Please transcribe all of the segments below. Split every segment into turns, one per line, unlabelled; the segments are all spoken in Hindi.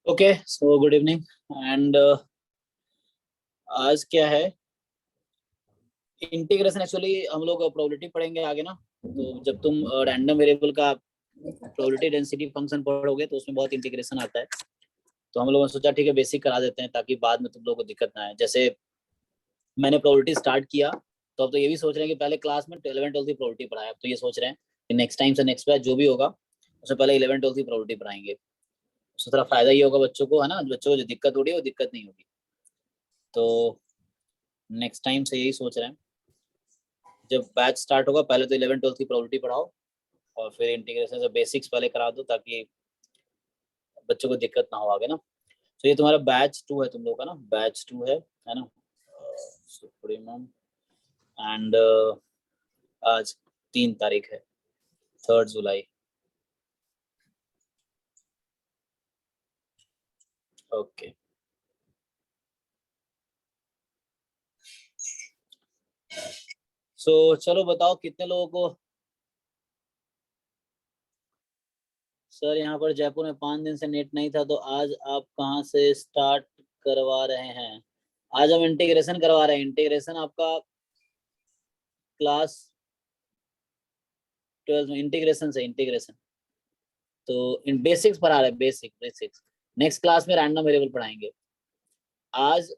Okay so good evening and आज क्या है इंटीग्रेशन। एक्चुअली हम लोग प्रोबेबिलिटी पढ़ेंगे आगे ना। तो जब तुम रैंडम वेरिएबल का प्रोबेबिलिटी डेंसिटी फंक्शन पढ़ोगे तो उसमें बहुत इंटीग्रेशन आता है। तो हम लोगों ने सोचा ठीक है बेसिक करा देते हैं ताकि बाद में तुम लोगों को दिक्कत ना आए। जैसे मैंने प्रोबेबिलिटी स्टार्ट किया तो अब तो ये भी सोच रहे हैं कि पहले क्लास में 11 12 की प्रोबेबिलिटी पढ़ाया। अब तो ये सोच रहे हैं कि नेक्स्ट टाइम से नेक्स्ट बैच जो भी होगा उससे पहले 11 12 की प्रोबेबिलिटी पढ़ाएंगे। उससे थोड़ा फायदा ये होगा बच्चों को, है ना। बच्चों को जो दिक्कत हो रही है वो दिक्कत नहीं होगी। तो नेक्स्ट टाइम से यही सोच रहे हैं जब बैच स्टार्ट होगा पहले तो 11 12 की प्रोबेबिलिटी पढ़ाओ और फिर इंटीग्रेशन से बेसिक्स पहले करा दो ताकि बच्चों को दिक्कत ना हो आगे ना। तो ये तुम्हारा बैच 2 है तुम लोग का ना, बैच 2 है ना। सुप्रीमम एंड आज 3 तारीख है, 3 जुलाई। ओके सो चलो बताओ कितने लोगों को। सर यहाँ पर जयपुर में 5 दिन से नेट नहीं था तो आज आप कहाँ से स्टार्ट करवा रहे हैं? आज हम इंटीग्रेशन करवा रहे हैं। इंटीग्रेशन आपका क्लास 12 में इंटीग्रेशन से इंटीग्रेशन तो इन बेसिक्स पढ़ा रहे हैं। बेसिक्स नेक्स्ट क्लास में रैंडम वेरिएबल पढ़ाएंगे। आज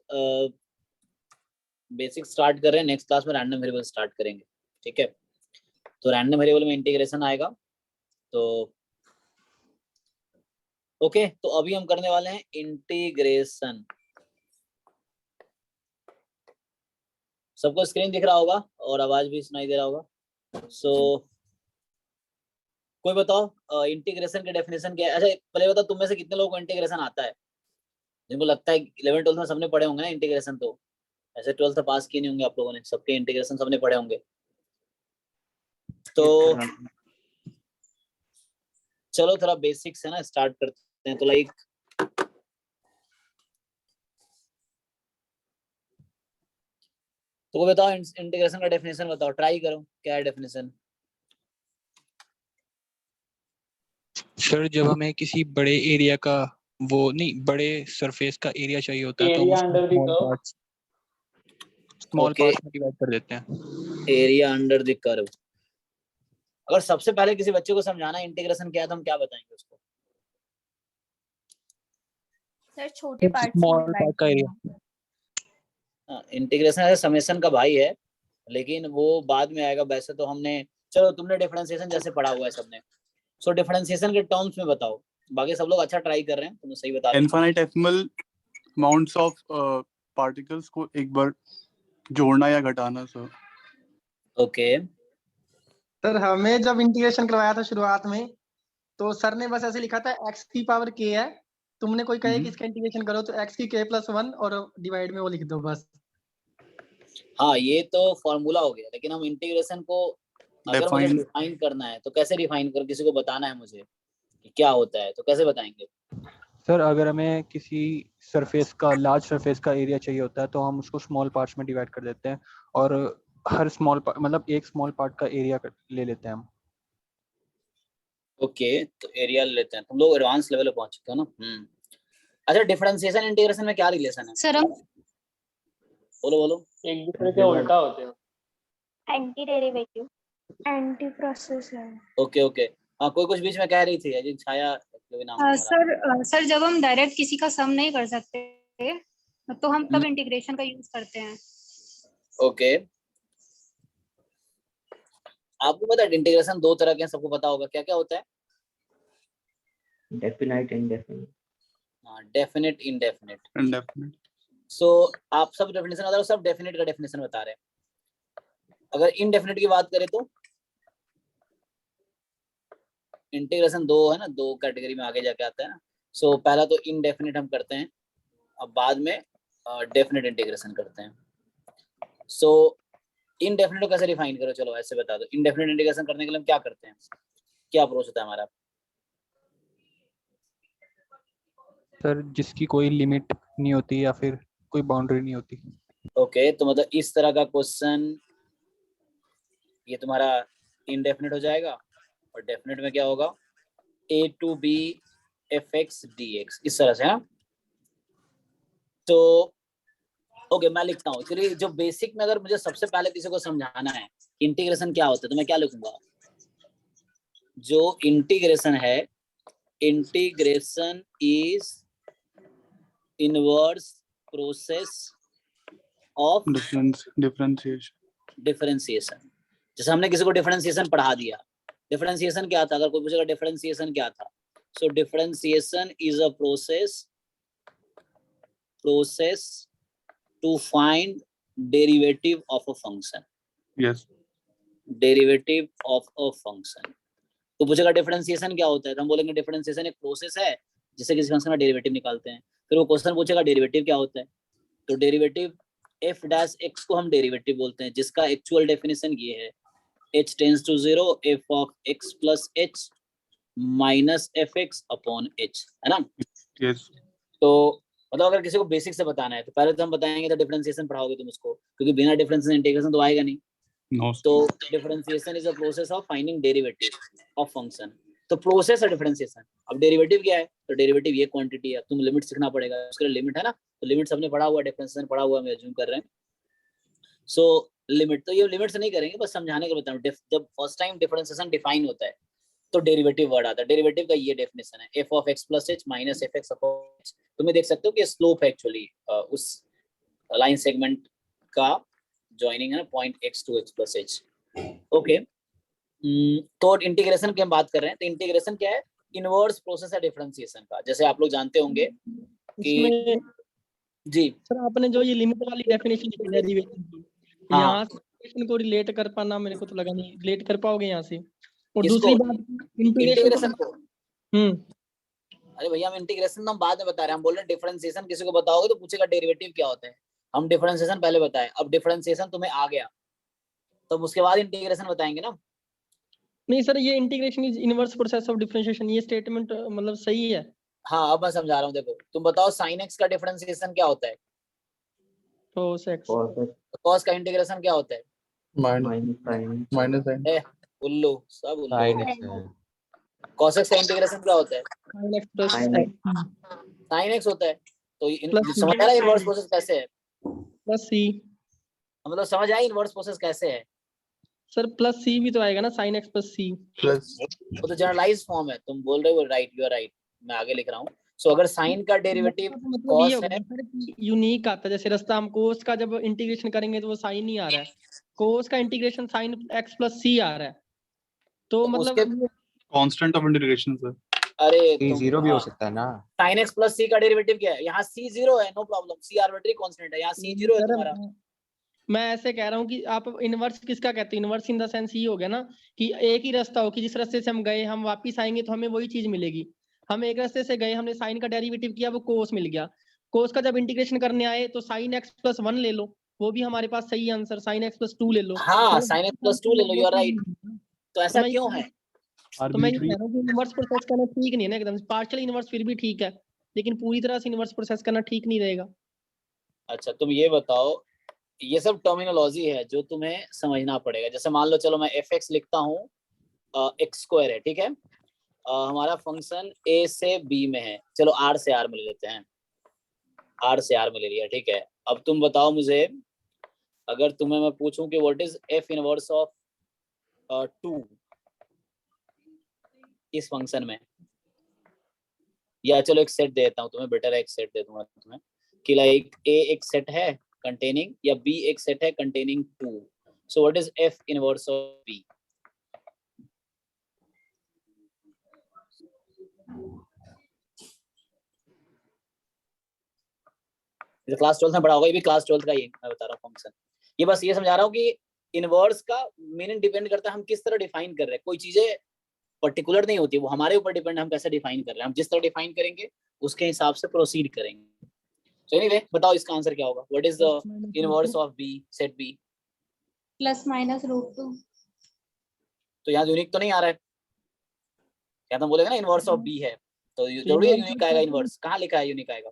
बेसिक स्टार्ट कर रहे हैं, नेक्स्ट क्लास में रैंडम वेरिएबल स्टार्ट करेंगे। ठीक है, तो रैंडम वेरिएबल में इंटीग्रेशन आएगा। तो ओके तो अभी हम करने वाले हैं इंटीग्रेशन। सबको स्क्रीन दिख रहा होगा और आवाज भी सुनाई दे रहा होगा। सो कोई बताओ इंटीग्रेशन की डेफिनेशन क्या है? अच्छा पहले बताओ तुम में से कितने लोगों को इंटीग्रेशन आता है, जिनको लगता है 11 12 में सबने पढ़े होंगे ना इंटीग्रेशन। तो ऐसे 12th पास किए नहीं होंगे आप लोगों ने, सबके इंटीग्रेशन सबने पढ़े होंगे। तो चलो थोड़ा बेसिक्स है ना स्टार्ट करते हैं। तो लाइक तो बताओ इंटीग्रेशन का डेफिनेशन बताओ, ट्राई करो क्या है डेफिनेशन।
सर जब हमें किसी बड़े एरिया का वो नहीं बड़े सरफेस का एरिया चाहिए होता है तो हम उसको स्मॉल पार्ट्स में डिवाइड कर देते हैं।
Area under the curve. अगर सबसे पहले किसी बच्चे को समझाना इंटीग्रेशन क्या है तो हम क्या बताएंगे उसको?
सर छोटे पार्ट
स्मॉल पार्ट का एरिया।
इंटीग्रेशन ऐसे समेशन का भाई है लेकिन वो बाद में आएगा। वैसे तो हमने चलो तुमने डिफरेंशिएशन जैसे पढ़ा हुआ है सबने, सो डिफरेंशिएशन के टर्म्स में बताओ। बाकी सब लोग अच्छा ट्राई कर रहे हैं, तुमने सही बता दिया।
इनफाइनाइटेसिमल अमाउंट्स ऑफ पार्टिकल्स को एक बार जोड़ना या घटाना सर।
ओके
सर हमें जब इंटीग्रेशन करवाया था शुरुआत में तो सर ने बस ऐसे लिखा था x की पावर k है, तुमने कोई कहे कि इसका इंटीग्रेशन करो तो x की k+1 और डिवाइड में वो लिख दो बस।
हाँ ये तो फॉर्मूला हो गया, लेकिन हम इंटीग्रेशन को अगर मुझे डिफाइन करना है तो कैसे डिफाइन कर, किसी को बताना है मुझे कि क्या होता है तो कैसे बताएंगे?
सर अगर हमें किसी सरफेस का लार्ज सरफेस का एरिया चाहिए होता है तो हम उसको स्मॉल पार्ट्स में डिवाइड कर देते हैं और हर स्मॉल मतलब एक स्मॉल पार्ट का एरिया ले लेते हैं हम।
ओके तो एरिया ले लेते हैं। तुम लोग एडवांस लेवल पे पहुंच चुके हो ना। अच्छा डिफरेंशिएशन इंटीग्रेशन में क्या रिलेशन है
सर? हम
बोलो
एक दूसरे के उल्टा होते हैं।
एंटी डेरिवेटिव एंटी प्रोसेस है।
ओके हाँ कोई कुछ बीच में कह रही थी अजी छाया नाम
सर जब हम डायरेक्ट किसी का सम नहीं कर सकते तो हम तब इंटीग्रेशन का यूज करते हैं।
ओके आपको पता है इंटीग्रेशन 2 तरह के हैं, सबको पता होगा। क्या क्या होता है?
Definite indefinite.
हाँ डेफिनिट इंडेफिनिट। सो आप सब डेफिनेशन बता रहे हो, सब डेफिनिट का डेफिनेशन बता रहे हैं। अगर इनडेफिनिट की बात करें तो इंटीग्रेशन 2 है ना, 2 कैटेगरी में आगे जाके आता है ना। सो पहला तो इनडेफिनिट हम करते हैं, अब बाद में डेफिनिट इंटीग्रेशन करते हैं। सो इनडेफिनिट को कैसे डिफाइन करो, चलो ऐसे बता दो। इनडेफिनिट इंटीग्रेशन करने के लिए हम क्या करते हैं, क्या अप्रोच होता है हमारा?
सर जिसकी कोई लिमिट नहीं होती या फिर कोई बाउंड्री नहीं होती।
ओके तो मतलब इस तरह का क्वेश्चन ये तुम्हारा इनडेफिनिट हो जाएगा और डेफिनिट में क्या होगा, a to b fx dx, इस तरह से है ना। तो ओके मैं लिखता हूँ। चलिए जो बेसिक में अगर मुझे सबसे पहले किसी को समझाना है इंटीग्रेशन क्या होता है तो मैं क्या लिखूंगा, जो इंटीग्रेशन है, integration is inverse process of differentiation. जैसे हमने किसी को डिफरेंशिएशन पढ़ा दिया, डिफरेंशिएशन क्या था, अगर कोई पूछेगा डिफरेंशिएशन क्या था, so differentiation is a process to find derivative of a function.
Yes,
derivative of a function. तो पूछेगा डिफरेंशिएशन क्या होता है, तो हम बोलेंगे डिफरेंशिएशन एक प्रोसेस है जिससे किसी फंक्शन का डेरिवेटिव निकालते हैं। फिर वो क्वेश्चन पूछेगा डेरिवेटिव क्या होता है, तो डेरिवेटिव f डैश x को हम डेरिवेटिव बोलते हैं, जिसका एक्चुअल डेफिनेशन ये है h tends to 0 f of x plus h minus fx upon h, है ना।
यस।
तो मतलब अगर किसी को बेसिक से बताना है तो पहले तो हम बताएंगे तो डिफरेंशिएशन पढ़ाओगे तुम उसको, क्योंकि बिना डिफरेंशिएशन इंटीग्रेशन तो आएगा नहीं।
नो,
तो differentiation is a process of finding derivative of function. तो प्रोसेस है डिफरेंशिएशन। अब डेरिवेटिव क्या है, तो डेरिवेटिव ये क्वांटिटी है, तुम लिमिट सीखना पड़ेगा, उसके लिए लिमिट है ना, तो लिमिट सबने पढ़ा हुआ, डिफरेंशिएशन पढ़ा हुआ, हम एज्यूम कर रहे हैं। सो लिमिट, तो ये लिमिट से नहीं करेंगे, बस समझाने के बताऊं। जब फर्स्ट टाइम डिफरेंशिएशन डिफाइन होता है तो डेरिवेटिव वर्ड आता है। डेरिवेटिव का ये डेफिनेशन है f of x plus h minus fx upon h। तुम्हें देख सकते हो कि स्लोप है एक्चुअली उस लाइन सेगमेंट का जॉइनिंग है ना, point x to h plus h। Okay, तो इंटीग्रेशन की हम बात कर रहे हैं, तो इंटीग्रेशन क्या है, इनवर्स प्रोसेस है डिफरेंशिएशन का। जैसे आप लोग जानते होंगे कि
इसमें
जी
सर आपने जो ये लिमिट वाली डेफिनेशन दी डेरिवेटिव की,
हाँ।
यहाँ से equation को रिलेट कर पाना मेरे को तो लगा नहीं रिलेट कर पाओगे यहाँ से। और
किसको?
दूसरी बात इंटीग्रेशन
इंटीग्रेशन को?
हम्म
अरे भैया हम इंटीग्रेशन तो हम बाद में बता रहे हैं, हम बोल रहे हैं डिफरेंशिएशन किसी को बताओगे तो पूछेगा डेरिवेटिव क्या होता है। हम डिफरेंशिएशन पहले बताए, अब डिफरेंशिएशन तुम्हें आ गया तो उसके बाद इंटीग्रेशन बताएंगे ना।
नहीं सर, ये integration is inverse process of differentiation, ये स्टेटमेंट मतलब सही है।
हाँ अब मैं समझा रहा हूँ, देखो तुम बताओ sin x का डिफरेंशिएशन क्या होता है,
cos x
cos का इंटीग्रेशन क्या होता है,
माइनस साइन।
उल्लू सब उल्लू।
sin x है।
cos x का इंटीग्रेशन क्या होता है,
sin x plus
sin x होता है। तो
Plus
समझ आ रहा है इनवर्स प्रोसेस कैसे है,
प्लस सी।
मतलब समझ आया इनवर्स प्रोसेस कैसे है।
सर प्लस सी भी तो आएगा ना, sin x प्लस सी।
प्लस
वो तो जनरलाइज फॉर्म है, तुम बोल रहे हो राइट, यू आर राइट, मैं आगे लिख रहा हूँ। सो अगर साइन का डेरिवेटिव
मतलब ये
cos
हो
है,
गया सर कि यूनिक आता है। जैसे रास्ता हम कोस का जब इंटीग्रेशन करेंगे तो वो साइन नहीं आ रहा है, कोस का इंटीग्रेशन sin x प्लस सी आ रहा है। तो
उसके
मतलब
कांस्टेंट ऑफ इंटीग्रेशन सर।
अरे
c
तुम
0 भी हो सकता है ना।
sin x प्लस सी का डेरिवेटिव क्या है, यहाँ c 0 है, no problem, c arbitrary constant है, यहाँ c 0 है
सर,
तुम्हारा।
मैं ऐसे कह रहा हूँ कि आप इनवर्स किसका कहते हैं, इनवर्स इन द सेंस ये हो गया ना कि एक ही रास्ता हो कि जिस रास्ते से हम गए हम वापस आएंगे तो हमें वही चीज मिलेगी। हम एक रास्ते से गए, हमने साइन का डेरिवेटिव किया, वो कोस मिल गया। कोस का जब इंटीग्रेशन करने आए तो sin x प्लस 1 ले लो, वो भी हमारे पास सही आंसर, sin x प्लस 2 ले लो।
हाँ sin x प्लस 2 ले लो, यू आर राइट। तो ऐसा क्यों है,
तो मैं ये कह रहा हूँ कि इनवर्स प्रोसेस करना ठीक नहीं है ना एकदम। पार्शियल इनवर्स फिर भी ठीक है, लेकिन पूरी तरह से इनवर्स प्रोसेस करना ठीक नहीं रहेगा।
अच्छा तुम ये बताओ, ये सब टर्मिनोलॉजी है जो तुम्हें समझना पड़ेगा। जैसे मान लो चलो मैं fx लिखता हूँ, x स्क्वायर है, ठीक है, हमारा फंक्शन a से b में है, चलो r से r में ले लेते हैं, r से r में ले लिया, ठीक है। अब तुम बताओ मुझे, अगर तुम्हें मैं पूछूं कि what is f inverse of 2 इस फंक्शन में, या चलो एक सेट देता हूँ तुम्हें, बेटर है एक सेट दे दूंगा तुम्हें कि लाइक a एक सेट है कंटेनिंग, या b एक सेट है containing 2, so what is f inverse of b। Class 12 में पढ़ा होगा, ये भी क्लास 12 का ही मैं बता रहा हूँ फंक्शन। ये बस ये समझा रहा हूँ कि इनवर्स का मीनिंग डिपेंड करता है हम किस तरह डिफाइन कर रहे हैं। कोई चीजें पर्टिकुलर नहीं होती, वो हमारे ऊपर डिपेंड है हम कैसे डिफाइन कर रहे हैं। हम जिस तरह डिफाइन करेंगे उसके हिसाब से प्रोसीड करेंगे। सो एनीवे बताओ इसका आंसर क्या होगा, what is the inverse of b, set b।
Plus minus √2।
तो यहाँ यूनिक तो नहीं आ रहा है, क्या तुम बोलेगा ना इनवर्स ऑफ b है तो जरूरी है यूनिक आएगा, इनवर्स कहाँ लिखा है यूनिक आएगा।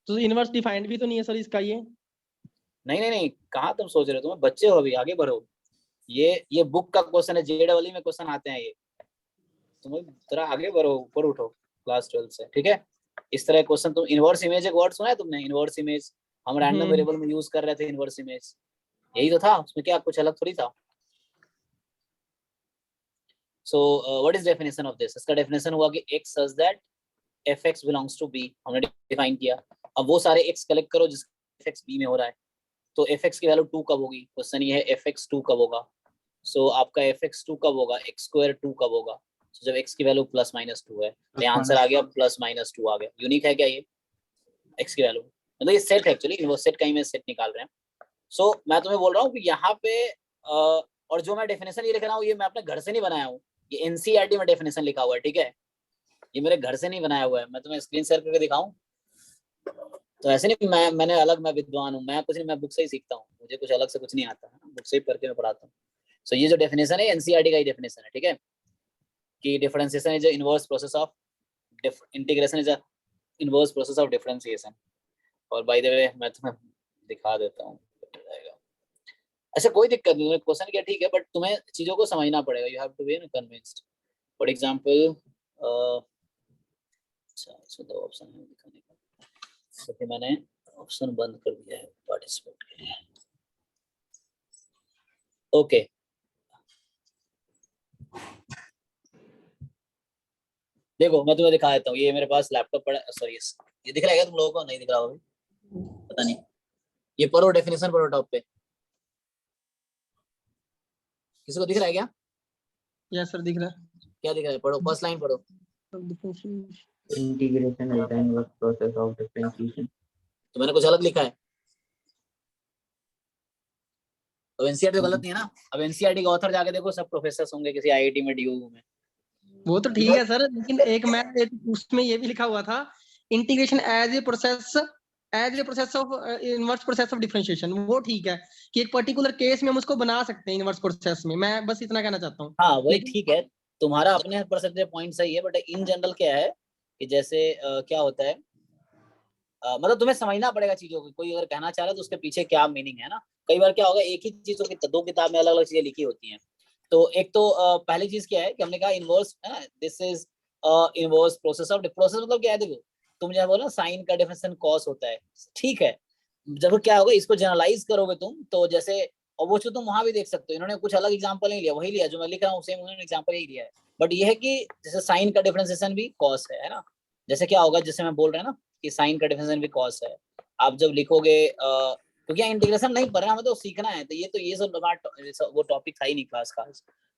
तो इनवर्स डिफाइंड भी तो नहीं है सर इसका ये।
नहीं कहाँ तुम सोच रहे हो, तुम बच्चे हो अभी, आगे बढ़ो। ये बुक का क्वेश्चन है, जेडब्ल्यू में क्वेश्चन आते हैं ये, तुम थोड़ा आगे बढ़ो, ऊपर उठो। क्लास 12 से, ठीक है। इस तरह क्वेश्चन, तुम इनवर्स इमेज एक वर्ड सुना है तुमने, इनवर्स इमेज? हम रैंडम वेरिएबल में यूज कर रहे थे इनवर्स इमेज, यही तो था, उसमें क्या कुछ अलग थोड़ी था। So what is definition of this? इसका डेफिनेशन हुआ कि x such that fx belongs to b, हमने डिफाइन किया। अब वो सारे x कलेक्ट करो जिसका fx b में हो रहा है, तो fx की वैल्यू 2 कब होगी? क्वेश्चन ये है fx 2 कब होगा। सो आपका fx 2 कब होगा? x स्क्वायर 2 कब होगा? So, जब x की वैल्यू प्लस माइनस 2 है, तो आंसर आ गया प्लस माइनस 2 आ गया। यूनिक है क्या ये x की वैल्यू? मतलब ये सेट है एक्चुअली, वो सेट का ही मैं सेट निकाल रहे हैं। सो मैं तुम्हें बोल रहा हूँ कि यहाँ पे और जो मैं डेफिनेशन ये लिख रहा हूँ ये मैं अपने घर से नहीं बनाया हूँ, ये एनसीईआरटी में डेफिनेशन लिखा हुआ है, ठीक है। ये मेरे घर से नहीं बनाया हुआ है, मैं तुम्हें स्क्रीन शेयर करके दिखाऊं? तो ऐसे नहीं मैं विद्वान हूँ, मैं कुछ नहीं, मैं बुक से ही सीखता हूँ, मुझे कुछ अलग से कुछ नहीं आता है, बुक से ही पढ़ के मैं पढ़ाता हूँ। सो ये जो डेफिनेशन है एनसीईआरटी का ही डेफिनेशन है, ठीक है, कि differentiation is inverse process of integration is inverse process of differentiation. और बाय द वे मैं तुम्हें दिखा देता हूँ, ऐसा कोई दिक्कत नहीं, क्वेश्चन क्या ठीक है, बट तुम्हें चीजों को समझना पड़ेगा, you have to be convinced. For example अच्छा दो ऑप्शन है दिखाने का, तो मैंने ऑप्शन बंद कर दिया है पार्टिसिपेट के लिए। ओके देखो मैं तुम्हें दिखा देता हूँ, ये मेरे पास लैपटॉप पड़ा, सॉरी ये दिख रहा है क्या तुम लोगों को? नहीं दिख रहा होगा, पता नहीं। ये पढ़ो डेफिनेशन, पढ़ो टॉप पे, किसी को दिख रहा है क्या?
यस सर दिख रहा है।
क्या दिख रहा है? पढ़ो, फर्स्ट लाइन पढ़ो।
Integration is the inverse process of differentiation.
तो मैंने कुछ अलग लिखा है, तो एनसीईआरटी गलत नहीं है ना? अब एनसीईआरटी का ऑथर जाके देखो, सब प्रोफेसर होंगे किसी आईआईटी में, डीयू में।
वो तो ठीक है सर, लेकिन एक मैं उसमें ये भी लिखा हुआ था integration as a process of inverse process of differentiation, वो ठीक है कि एक पर्टिकुलर केस में हम उसको बना सकते हैं इनवर्स प्रोसेस में, मैं बस इतना कहना चाहता हूँ।
हाँ वही ठीक है, तुम्हारा अपने परस्पेक्टिव पॉइंट सही है, बट इन जनरल क्या है कि जैसे क्या होता है, मतलब तुम्हें समझना पड़ेगा चीजों को, कोई अगर कहना चाह रहा है तो उसके पीछे क्या मीनिंग है ना। कई बार क्या होगा, एक ही चीजों की दो किताब में अलग अलग चीजें लिखी होती हैं। तो एक तो पहली चीज क्या है कि हमने कहा इनवर्स है ना, this is inverse process of process, मतलब क्या है, देखो तुम जब बोलो साइन का डेफिनेशन कॉस होता है, ठीक है। जब क्या होगा, इसको जनरलाइज करोगे तुम, तो जैसे और वो तुम वहां भी देख सकते हो, इन्होंने कुछ अलग एग्जांपल नहीं लिया, वही लिया जो मैं लिख रहा हूँ, सेम उन्होंने एग्जांपल ही लिया है। बट ये है कि जैसे साइन का डिफरेंशिएशन भी कॉस है ना। जैसे क्या होगा, जैसे मैं बोल रहा हूँ ना कि साइन का डिफरेंशिएशन भी कॉस है, आप जब लिखोगे क्योंकि इंटीग्रेशन नहीं पढ़ रहा, हमें तो सीखना है, तो ये सब वो टॉपिक था ही नहीं क्लास का,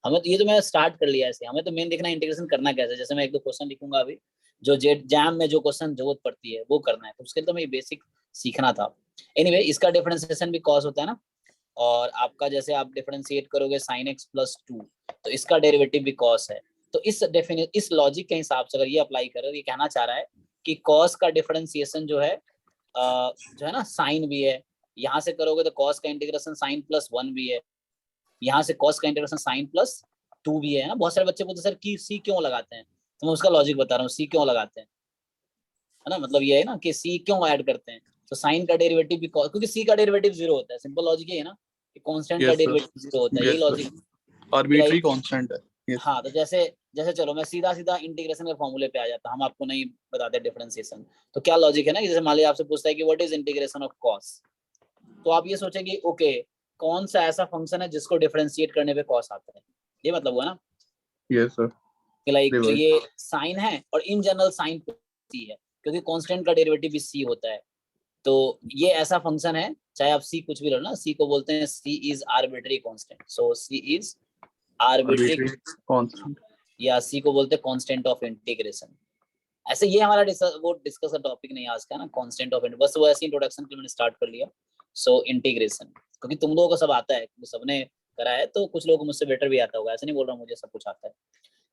हमें तो ये तो मैं स्टार्ट कर लिया ऐसे, हमें तो मेन देखना है इंटीग्रेशन करना कैसे। जैसे मैं एक दो क्वेश्चन लिखूंगा अभी, जो जैम में जो क्वेश्चन जरूरत पड़ती है वो करना है, तो उसके लिए तो मैं बेसिक सीखना था। एनीवे इसका डिफरेंशिएशन भी कॉस होता है ना, और आपका जैसे आप डिफरेंशिएट करोगे sin x प्लस 2, तो इसका डेरिवेटिव भी cos है। तो इस लॉजिक के हिसाब से अगर ये अप्लाई करें, ये कहना चाह रहा है कि cos का डिफरेंशिएशन जो है ना sin भी है, यहाँ से करोगे तो cos का इंटीग्रेशन sin प्लस 1 भी है, यहाँ से cos का इंटीग्रेशन sin प्लस 2 भी है ना। बहुत सारे बच्चे बोलते सर कि c क्यों लगाते हैं, तो मैं उसका लॉजिक बता रहा हूँ, c क्यों लगाते हैं, है ना, मतलब ये है ना कि c क्यों ऐड करते हैं। तो साइन का डेरिवेटिव भी क्योंकि c का डेरिवेटिव 0 होता है, सिंपल लॉजिक ये है ना कि कांस्टेंट का डेरिवेटिव 0 होता है, यही लॉजिक
आर्बिट्री कांस्टेंट है।
हाँ, तो जैसे चलो मैं सीधा इंटीग्रेशन के फॉर्मूले पे आ जाता, हम आपको नहीं बताते डिफरेंशिएशन। तो क्या लॉजिक है ना कि जैसे मान लीजिए आपसे पूछता है कि what is integration of cos, तो आप ये सोचेंगे ओके कौन सा ऐसा फंक्शन है जिसको डिफरेंशिएट करने पे कॉस आता है, ये मतलब हुआ ना।
यस सर,
लाइक ये साइन है और इन जनरल साइन सी है, क्योंकि कांस्टेंट का डेरिवेटिव भी सी होता है। तो ये ऐसा फंक्शन है, चाहे आप सी कुछ भी लो ना, सी को बोलते हैं C is arbitrary constant, so C is arbitrary
constant,
या सी को बोलते हैं कांस्टेंट ऑफ इंटीग्रेशन। ऐसे ये हमारा डिस्कस का टॉपिक नहीं आज का ना, कांस्टेंट ऑफ, बस वो ऐसे इंट्रोडक्शन के लिए मैंने स्टार्ट कर लिया। सो इंटीग्रेशन, क्योंकि तुम लोगों को सब आता है, सबने करा है, तो कुछ लोगों को मुझसे बेटर भी आता होगा, ऐसे नहीं बोल रहा हूँ मुझे सब कुछ आता है।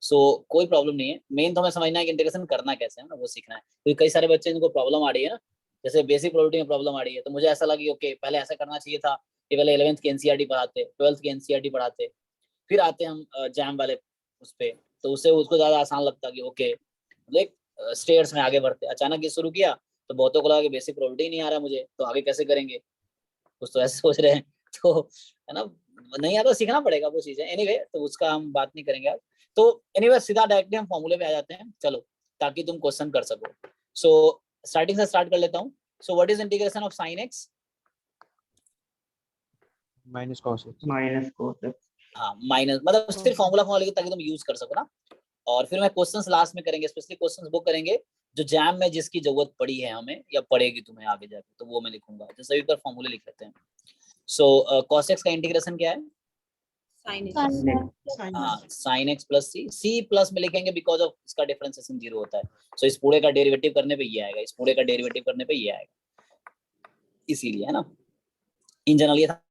सो कोई प्रॉब्लम नहीं है, मेन तो हमें समझना है कि इंटीग्रेशन करना कैसे है ना, वो सीखना है। क्योंकि कई सारे बच्चे जिनको प्रॉब्लम आ रही है ना, जैसे बेसिक प्रोबेबिलिटी में प्रॉब्लम आ रही है, तो मुझे ऐसा लगा ओके पहले ऐसा करना चाहिए था कि पहले 11th की एनसीईआरटी पढ़ाते, 12th की एनसीईआरटी पढ़ाते, फिर आते हम जैम वाले उस पे, तो उससे उसको ज्यादा आसान लगता कि ओके लाइक स्टेयर्स में आगे बढ़ते। अचानक ये शुरू किया तो बहुतों को लगा कि बेसिक प्रोबेबिलिटी नहीं आ रहा मुझे, तो आगे कैसे करेंगे, कुछ तो ऐसे सोच रहे हैं, तो है ना, नहीं आता, सीखना पड़ेगा वो चीजें। एनीवे तो उसका हम बात नहीं करेंगे आज। तो एनीवे सीधा डायरेक्टली हम फॉर्मूले पे आ जाते हैं। चलो ताकि तुम क्वेश्चन कर सको। सो स्टार्टिंग से स्टार्ट कर लेता हूँ। सो what is integration of sin x?
Minus cos x।
minus cos x.
हाँ माइनस, मतलब सिर्फ फॉर्मूला लेके ताकि तुम यूज कर सको ना। और फिर मैं क्वेश्चंस लास्ट में करेंगे, स्पेशली क्वेश्चंस वो करेंगे जो जैम में जिसकी जरूरत पड़ी है हमें या पड़ेगी तुम्हें आगे जाके, तो वो मैं लिखूंगा। तो सभी पर फॉर्मूले लिख लेते हैं। सो cos x का इंटीग्रेशन क्या है? हाँ sin x plus c plus में लिखेंगे बिकॉज ऑफ इसका डिफरेंशिएशन 0 होता है। सो इस पूरे का डेरिवेटिव करने पे ये आएगा, इस पूरे का डेरिवेटिव करने पे ये आएगा, इसीलिए है ना। इन जनरल ये था।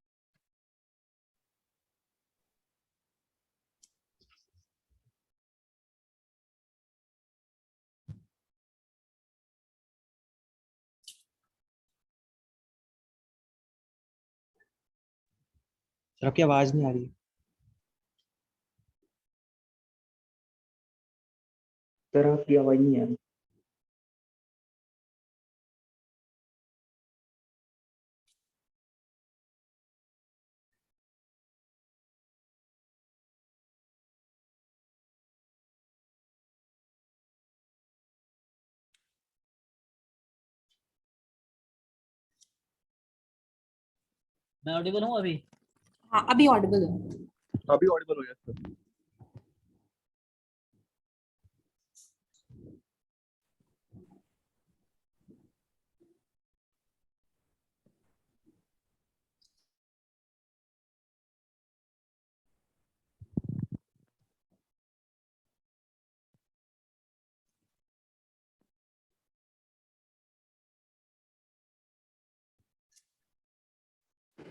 सर आपकी आवाज नहीं आ रही।
सर आपकी आवाज नहीं आ रही।
मैं ऑडिबल हूँ अभी?
हाँ अभी ऑडिबल है।
अभी ऑडिबल हो गया सर।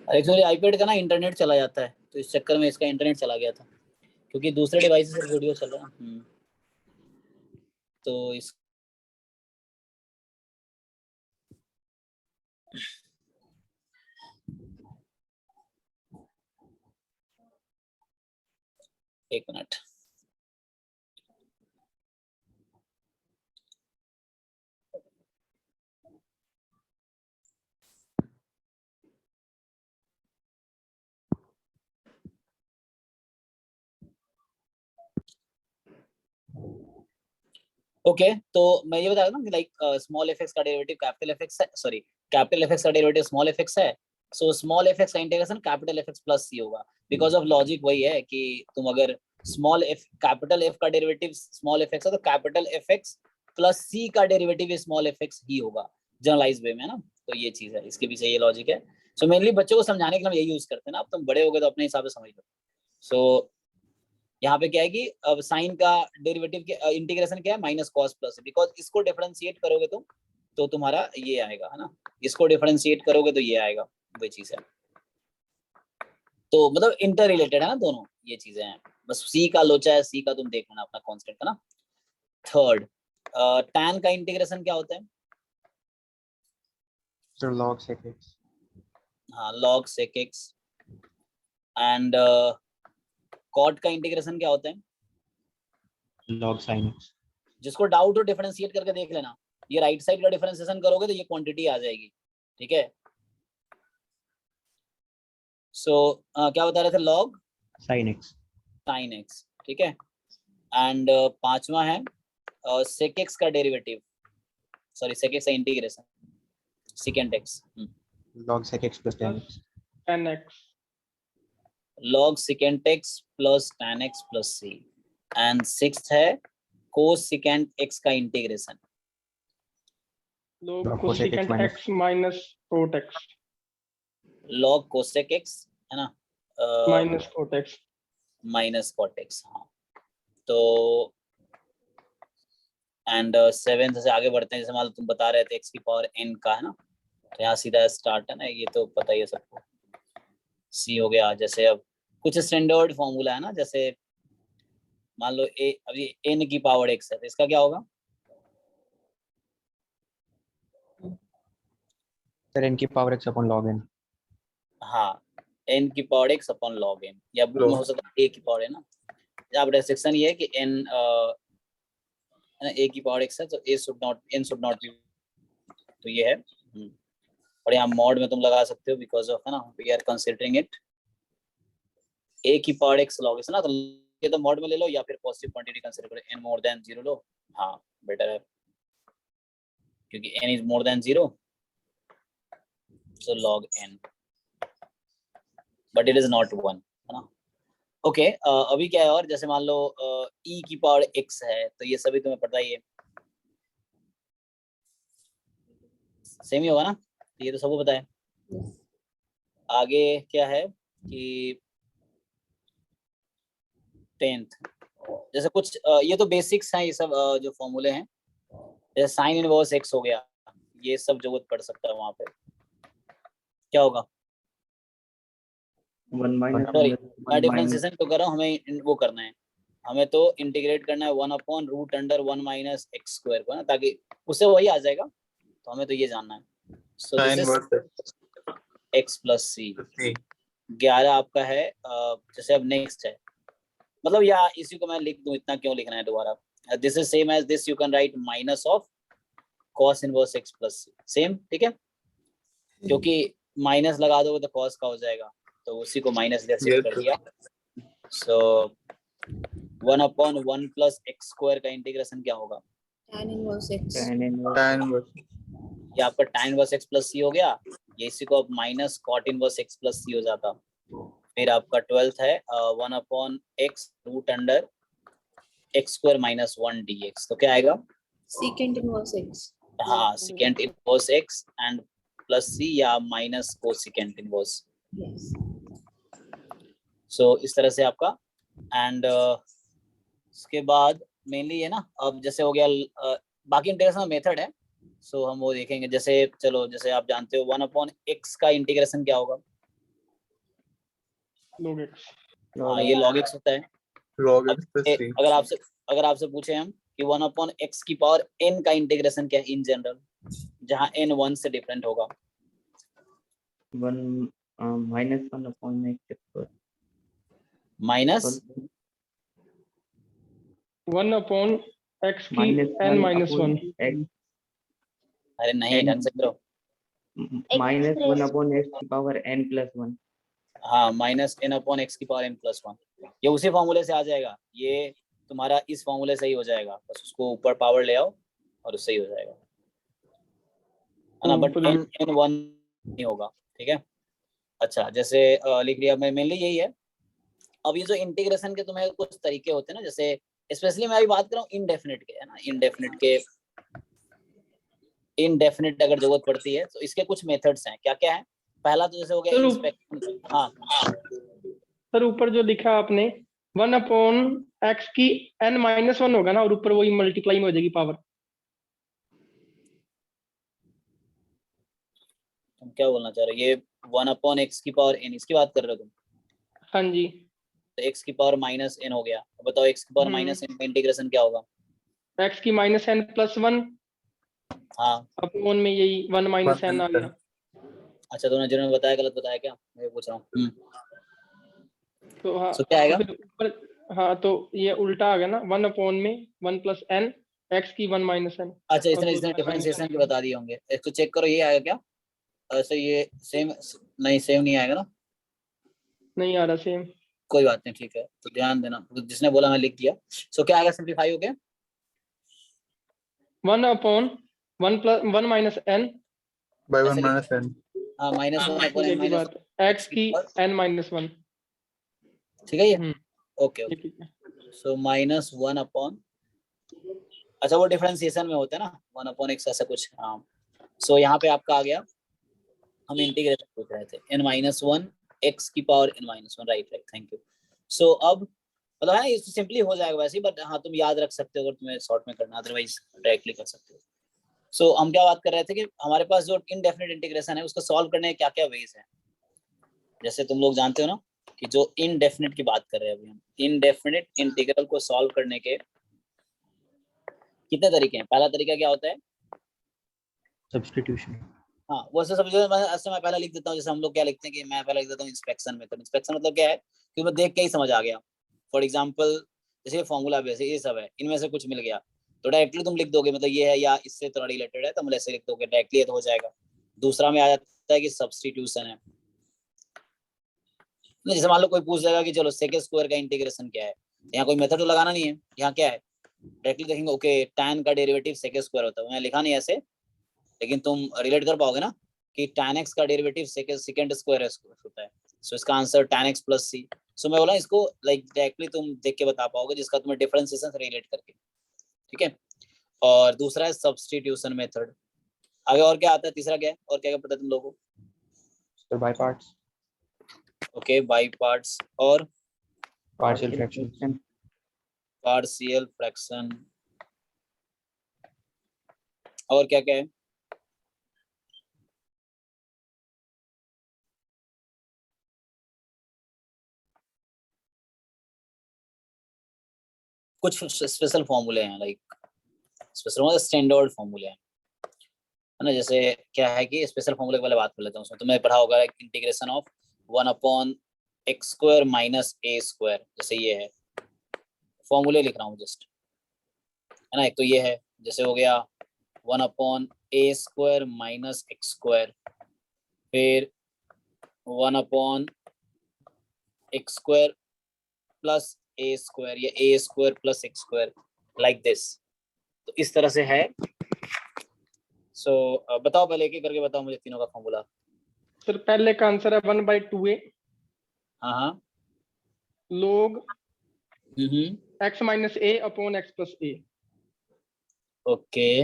एक्चुअली आईपैड का ना इंटरनेट चला जाता है, तो इस चक्कर में इसका इंटरनेट चला गया था, क्योंकि दूसरे डिवाइस से वीडियो चल रहा है। तो इस एक मिनट। ओके तो मैं ये बता रहा था कि लाइक स्मॉल एफ एक्स का डेरिवेटिव कैपिटल एफ एक्स है, सॉरी कैपिटल एफ एक्स का डेरिवेटिव स्मॉल एफ एक्स है। सो स्मॉल एफ एक्स का integration capital F x plus C होगा, बिकॉज ऑफ लॉजिक वही है कि तुम अगर स्मॉल एफ कैपिटल एफ का डेरिवेटिव स्मॉल एफ एक्स है तो capital F x plus C का डेरिवेटिव स्मॉल एफ एक्स ही होगा जनरलाइज वे में, है ना। तो ये चीज है, इसके पीछे ये लॉजिक है। सो मेनली बच्चों को समझाने के लिए हम यही यूज करते हैं ना। अब तुम बड़े हो गए तो अपने हिसाब से समझ लो। सो यहाँ पे क्या है कि अब साइन का डेरिवेटिव के इंटीग्रेशन क्या है? माइनस कॉस प्लस, बिकॉज इसको डिफरेंशिएट करोगे तुम तो तुम्हारा ये आएगा, है ना। इसको डिफरेंशिएट करोगे तो ये आएगा, वही चीज है। तो मतलब इंटर रिलेटेड है ना दोनों, ये चीजें हैं। बस सी का लोचा है, सी का तुम देख लेना अपना कांस्टेंट है ना। थर्ड tan का इंटीग्रेशन क्या होता है?
Sir log sec x।
हाँ log sec x। And cot का इंटीग्रेशन क्या होता है?
log sin x।
जिसको डाउट हो डिफरेंशिएट करके देख लेना। ये राइट साइड का डिफरेंशिएशन करोगे तो ये क्वांटिटी आ जाएगी, ठीक है। सो क्या बता रहे थे? log
sin x।
sin x, ठीक है। एंड पांचवा है sec x का डेरिवेटिव, सॉरी sec x का integration secant x।
log sec x plus tan x।
10x।
log secant x plus tan x plus c। And sixth है cosecant x का integration
log
Log
cosecant
cosec x
x minus cot x
log cosec x, है ना,
minus cot x।
Minus cot x। हाँ तो एंड सेवेंथ से आगे बढ़ते हैं। जैसे मान लो तुम बता रहे थे x की पावर n का, है ना, तो यहाँ सीधा स्टार्ट है ना, ये तो पता ही है सबको। c हो गया। जैसे अब कुछ स्टैंडर्ड फॉर्मूला है ना, जैसे मान लो a, अभी n की पावर x है तो इसका क्या होगा?
सर n की power x upon log n।
हाँ n की power x upon log n, या बुक में हो सकता है a की पावर है ना। जब रेस्ट्रिक्शन ये है कि n a की पावर x है तो n शुड नॉट बी, तो ये है। और यहाँ मॉड में तुम लगा सकते हो बिकॉज ऑफ, है ना, we are considering it a की पावर x log x ना, तो ये तो मॉड में ले लो या फिर पॉजिटिव क्वांटिटी कंसीडर करो n मोर देन 0 लो। हाँ बेटर है, क्योंकि n is more than 0, so log n, but it is not 1, है ना। ओके, अभी क्या है, और जैसे मान लो e की पावर x है, तो ये सभी तुम्हें पता ही है, सेम ही होगा ना, ये तो सबको पता है। आगे क्या है कि 10th, जैसे कुछ ये तो बेसिक्स हैं, ये सब जो फॉर्मूले हैं, जैसे साइन इनवर्स x हो गया, ये सब जरूरत पड़ सकता है वहां पे, क्या होगा,
1 minus
सॉरी
under
मैं
1 minus
डिफरेंशिएशन तो कर रहा हूँ, हमें वो करना है, हमें तो इंटीग्रेट करना है 1/√(1 minus x square को ना, ताकि उससे वही आ जाएगा, तो हमें तो ये जानना है। So this is x plus c, 11 आपका है। जैसे अब नेक्स्ट है, मतलब या इसी को मैं लिख दूं, इतना क्यों लिखना है दोबारा, this is same as this, you can write minus of cos inverse x plus c, same, ठीक है, क्योंकि माइनस लगा दोगे तो cos का हो जाएगा, तो उसी को माइनस जैसे कर दिया। सो 1/1 plus x square का इंटीग्रेशन क्या होगा,
tan inverse x.
tan inverse
ये आपका tan inverse x plus c हो गया, ये इसी को अब minus cot inverse x plus c हो जाता। फिर आपका 12th है 1/x root under x square minus 1 dx, तो क्या आएगा,
Secant inverse x.
हाँ secant inverse x and plus c या minus cosecant inverse,
Yes.
So इस तरह से आपका। एंड उसके बाद मेनली है ना, अब जैसे हो गया बाकी इंटीग्रेशन मेथड है, सो हम वो देखेंगे। जैसे चलो, जैसे आप जानते हो 1/x का इंटीग्रेशन क्या होगा,
log x.
हाँ ये log x होता है।
log
अब
x plus
ये
3
अगर आपसे पूछे हम कि 1/x की पावर n का इंटीग्रेशन क्या है इन जनरल, जहाँ n 1 से डिफरेंट होगा,
1 minus 1 upon x square
minus
1 upon x की
minus
n
1
minus
upon
1.
x
अरे नहीं, ढंग से करो,
minus 1
raised
upon x की power n plus 1
हाँ माइनस n/x की पावर n plus 1, ये उसी फॉर्मूले से आ जाएगा, ये तुम्हारा इस फॉर्मूले से ही हो जाएगा, बस उसको ऊपर पावर ले आओ और उससे ही हो जाएगा, है ना। बट n 1 नहीं होगा, ठीक है। अच्छा, जैसे लिख लिया मैं, मेनली यही है। अब ये जो इंटीग्रेशन के तुम्हें कुछ तरीके होते हैं ना, जैसे स्पेशली मैं अभी बात कर रहा हूँ इनडेफिनिट के, है ना, इनडेफिनिट अगर जरूरत पड़ती है तो इसके कुछ मेथड्स हैं। क्या क्या है, पहला तो जैसे हो गया इंस्पेक्शन, हाँ
सर ऊपर जो लिखा आपने 1 upon x की n minus 1 होगा ना, और ऊपर वही मल्टीप्लाई में हो जाएगी पावर।
तुम क्या बोलना चाह रहे हो, ये 1/x की पावर n इसकी बात कर रहे हो तुम,
हाँ जी।
तो x की पावर माइनस n हो गया, बताओ x की पावर माइनस n का इंटीग्रेशन क्या होगा,
x की minus n plus 1
हाँ
अपॉन में यही 1 minus n आ गया।
अच्छा, तुमने जिन्होंने बताया गलत बताया क्या, मैं पूछ रहा हूँ।
तो हाँ,
So क्या आएगा?
तो फिर ऊपर हाँ, तो ये उल्टा आ गया ना, 1 अपॉन में 1 plus n x की 1 minus n।
अच्छा, इसने डिफरेंशिएशन के बता दिए होंगे, इसको चेक करो, ये आएगा क्या, ऐसे ये सेम नहीं, सेम नहीं आएगा ना,
नहीं आ रहा सेम।
कोई बात नहीं, ठीक है, तो ध्यान देना, तो जिसने बोला मैं लिख दिया। सो क्या आएगा, सिंपलीफाई हो गया
1 upon 1 plus 1 minus n
by 1 minus n
हाँ माइनस 1/n
की
माइनस
बात x की n minus 1।
ठीक है ये, ओके ओके।
ठीक है।
सो माइनस 1/, अच्छा वो डिफरेंशिएशन में होता है ना 1/x ऐसा कुछ, हाँ। सो यहाँ पे आपका आ गया, हम इंटीग्रेशन पूछ रहे थे n-1 x की power n-1, right right, thank you. So अब मतलब है ये सिंपली हो जाएगा वैसे ही, बट हाँ तुम याद रख सकते हो अगर तुम्हें शॉर्ट में करना, अदरवाइज डायरेक्टली कर सकते हो। सो हम क्या बात कर रहे थे कि हमारे पास जो इनडेफिनिट इंटीग्रेशन है उसको सॉल्व करने के क्या क्या वेज हैं। जैसे तुम लोग जानते हो ना कि जो इनडेफिनिट की बात कर रहे हैं अभी हम, इनडेफिनिट इंटीग्रल को सॉल्व करने के कितने तरीके हैं। पहला तरीका क्या होता है,
सब्स्टिट्यूशन।
हाँ वो मैं पहले लिख देता हूँ, जैसे हम लोग क्या लिखते हैं कि मैं पहले लिख देता हूँ इंस्पेक्शन मेथड। इंस्पेक्शन मतलब क्या है कि मैं देख के ही समझ आ गया। फॉर एग्जांपल जैसे फॉर्मूला बेस ये सब है, इनमें से कुछ मिल गया तो डायरेक्टली तुम लिख दोगे, मतलब ये है या इससे थोड़ा रिलेटेड है तो हम ऐसे लिख दोगे, डायरेक्टली तो हो जाएगा। दूसरा में आ जाता है कि सब्स्टिट्यूशन है, जैसे मान लो कोई पूछ जाएगा कि चलो सेकंड स्क्वायर का इंटीग्रेशन क्या है, यहाँ कोई मेथड तो लगाना नहीं है, यहाँ क्या है डायरेक्टली देखेंगे ओके tan का डेरिवेटिव sec स्क्वायर होता है, मैं लिखा नहीं ऐसे, लेकिन तुम रिलेट कर पाओगे ना कि tan x का डेरिवेटिव सेकंड स्क्वायर होता है, सो इसका answer tan x plus c। सो मैं बोला इसको लाइक डायरेक्टली तुम देख के बता पाओगे जिसका तुम्हें डिफरेंशिएशन से रिलेट करके, ठीक है। और दूसरा है सब्स्टिट्यूशन मेथड। आगे और क्या आता है, तीसरा क्या है, और क्या क्या पता है तुम लोगों को?
So by parts,
okay by parts और
partial fractions.
पार्शियल फ्रैक्शन, और क्या क्या है? कुछ स्पेशल फॉर्मूले हैं, लाइक स्पेशल मतलब स्टैंडर्ड फॉर्मूले हैं, है ना। जैसे क्या है कि स्पेशल फॉर्मूले के बारे में बात कर लेता हूँ। उसमें तुमने पढ़ा होगा integration of 1/x square minus a square, जैसे ये है, फॉर्मूले लिख रहा हूँ जस्ट, है ना। एक तो ये है, जैसे हो गया 1/a square minus x square, फिर 1/x square plus a square, या a square plus x square, like this. तो इस तरह से है। सो बताओ, पहले एक एक करके बताओ मुझे तीनों का फॉर्मूला।
सर पहले का आंसर है 1/2a
हाँ
log
hmm
x minus a upon x plus a।
Okay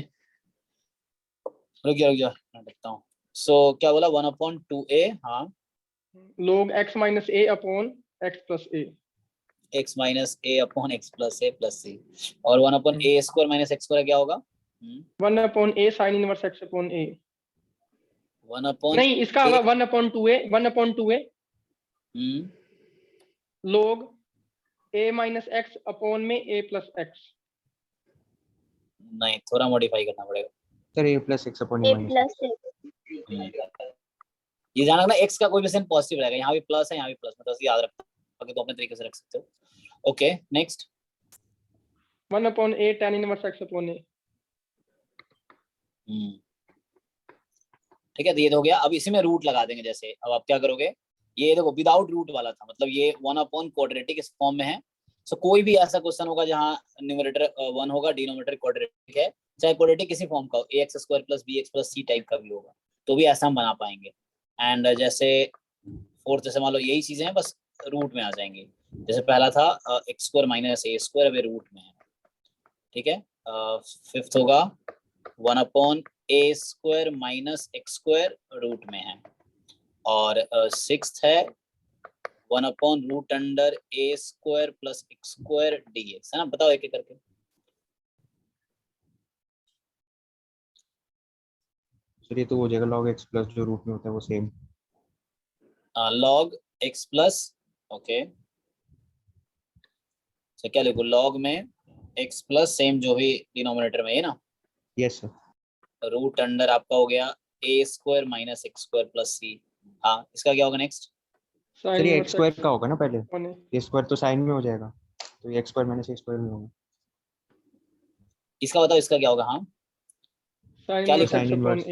रुक जा मैं देखता हूँ। सो क्या बोला 1/2a, हाँ
log x minus a upon x plus a।
x minus a upon x plus a plus c, और 1/a square minus x square क्या होगा?
1/a sin inverse x upon a।
1/a
नहीं, इसका होगा 1/2a log a minus x upon में a plus x।
नहीं, थोड़ा मॉडिफाई करना पड़ेगा।
Sir, a plus x upon a
A
minus
plus
x.
ये जाना ना x का कोई भी साइन पॉजिटिव रहेगा, यहाँ भी प्लस है यहाँ भी प्लस, मतलब याद रखो, बाकी तो अपने तरीके से रख सकते हो। Okay next
1/a tan inverse x upon a।
ठीक है, तो ये तो हो गया। अब इसी में रूट लगा देंगे। जैसे अब आप क्या करोगे, ये देखो विदाउट रूट वाला था, मतलब ये 1/क्वाड्रेटिक इस फॉर्म में है। सो कोई भी ऐसा क्वेश्चन होगा जहाँ न्यूमरेटर 1 होगा, डिनोमिनेटर क्वाड्रेटिक है, चाहे क्वाड्रेटिक किसी फॉर्म का हो, ax square plus bx plus c type का भी होगा, तो भी ऐसा हम बना पाएंगे। एंड जैसे फोर्थ, जैसे मान लो यही चीजें हैं, बस रूट में आ जाएंगे। जैसे पहला था x square minus a square, अभी रूट में है, ठीक है। फिफ्थ होगा 1/a square minus x square, root में है। और सिक्स्थ है 1/√a square plus x square dx, है ना। बताओ एक एक करके।
सर ये तो हो जाएगा log x plus जो रूट में होता है वो same.
log x plus, okay, तो क्या लिखो, log में x प्लस सेम जो भी डिनोमिनेटर में है ना।
Yes sir.
रूट अंडर आपका हो गया a square minus x square plus c। हाँ, इसका क्या होगा नेक्स्ट?
सर ये x स्क्वायर का होगा ना पहले, ये स्क्वायर तो साइन में हो जाएगा, तो ये x square minus a square में होगा।
इसका बताओ, इसका क्या होगा? हाँ क्या लिखो?
sin inverse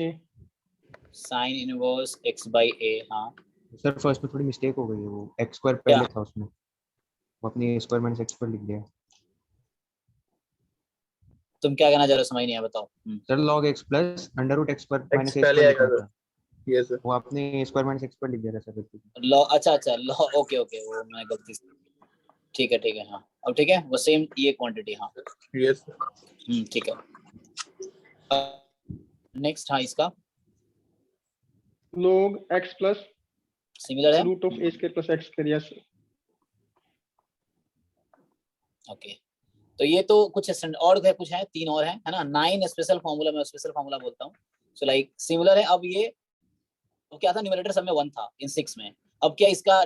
sine inverse x by a। हाँ
सर फर्स्ट में थोड़ी मिस्टेक हो गई है, वो x स्क्वायर
क्या?
पहले था उसमें, वो अपने a square minus x square लिख दिया।
तुम क्या कहना चाह रहे हो, समझ नहीं आया, बताओ।
Sir log x plus under root x square minus a
पहले
स्क्वायर
आएगा
लिखा
सर।
था,
यस सर।
वो आपने a square minus x square लिख दिया था सर बिल्कुल।
लॉ, अच्छा लॉ, ओके वो मैं गलती से, ठीक है हाँ, अब ठीक है, वो सेम ये क्वांटिटी। हाँ
यस
ठीक है। नेक्स्ट, हाँ इसका
log x plus
सिमिलर है।
root of a square plus x square। yes।
Okay, तो ये तो कुछ और है, कुछ है, तीन और है ना। 9 स्पेशल फार्मूला, मैं स्पेशल फार्मूला बोलता हूँ। सो लाइक सिमिलर है। अब ये तो क्या था, न्यूमरेटर सब में 1 था इन 6 में। अब क्या इसका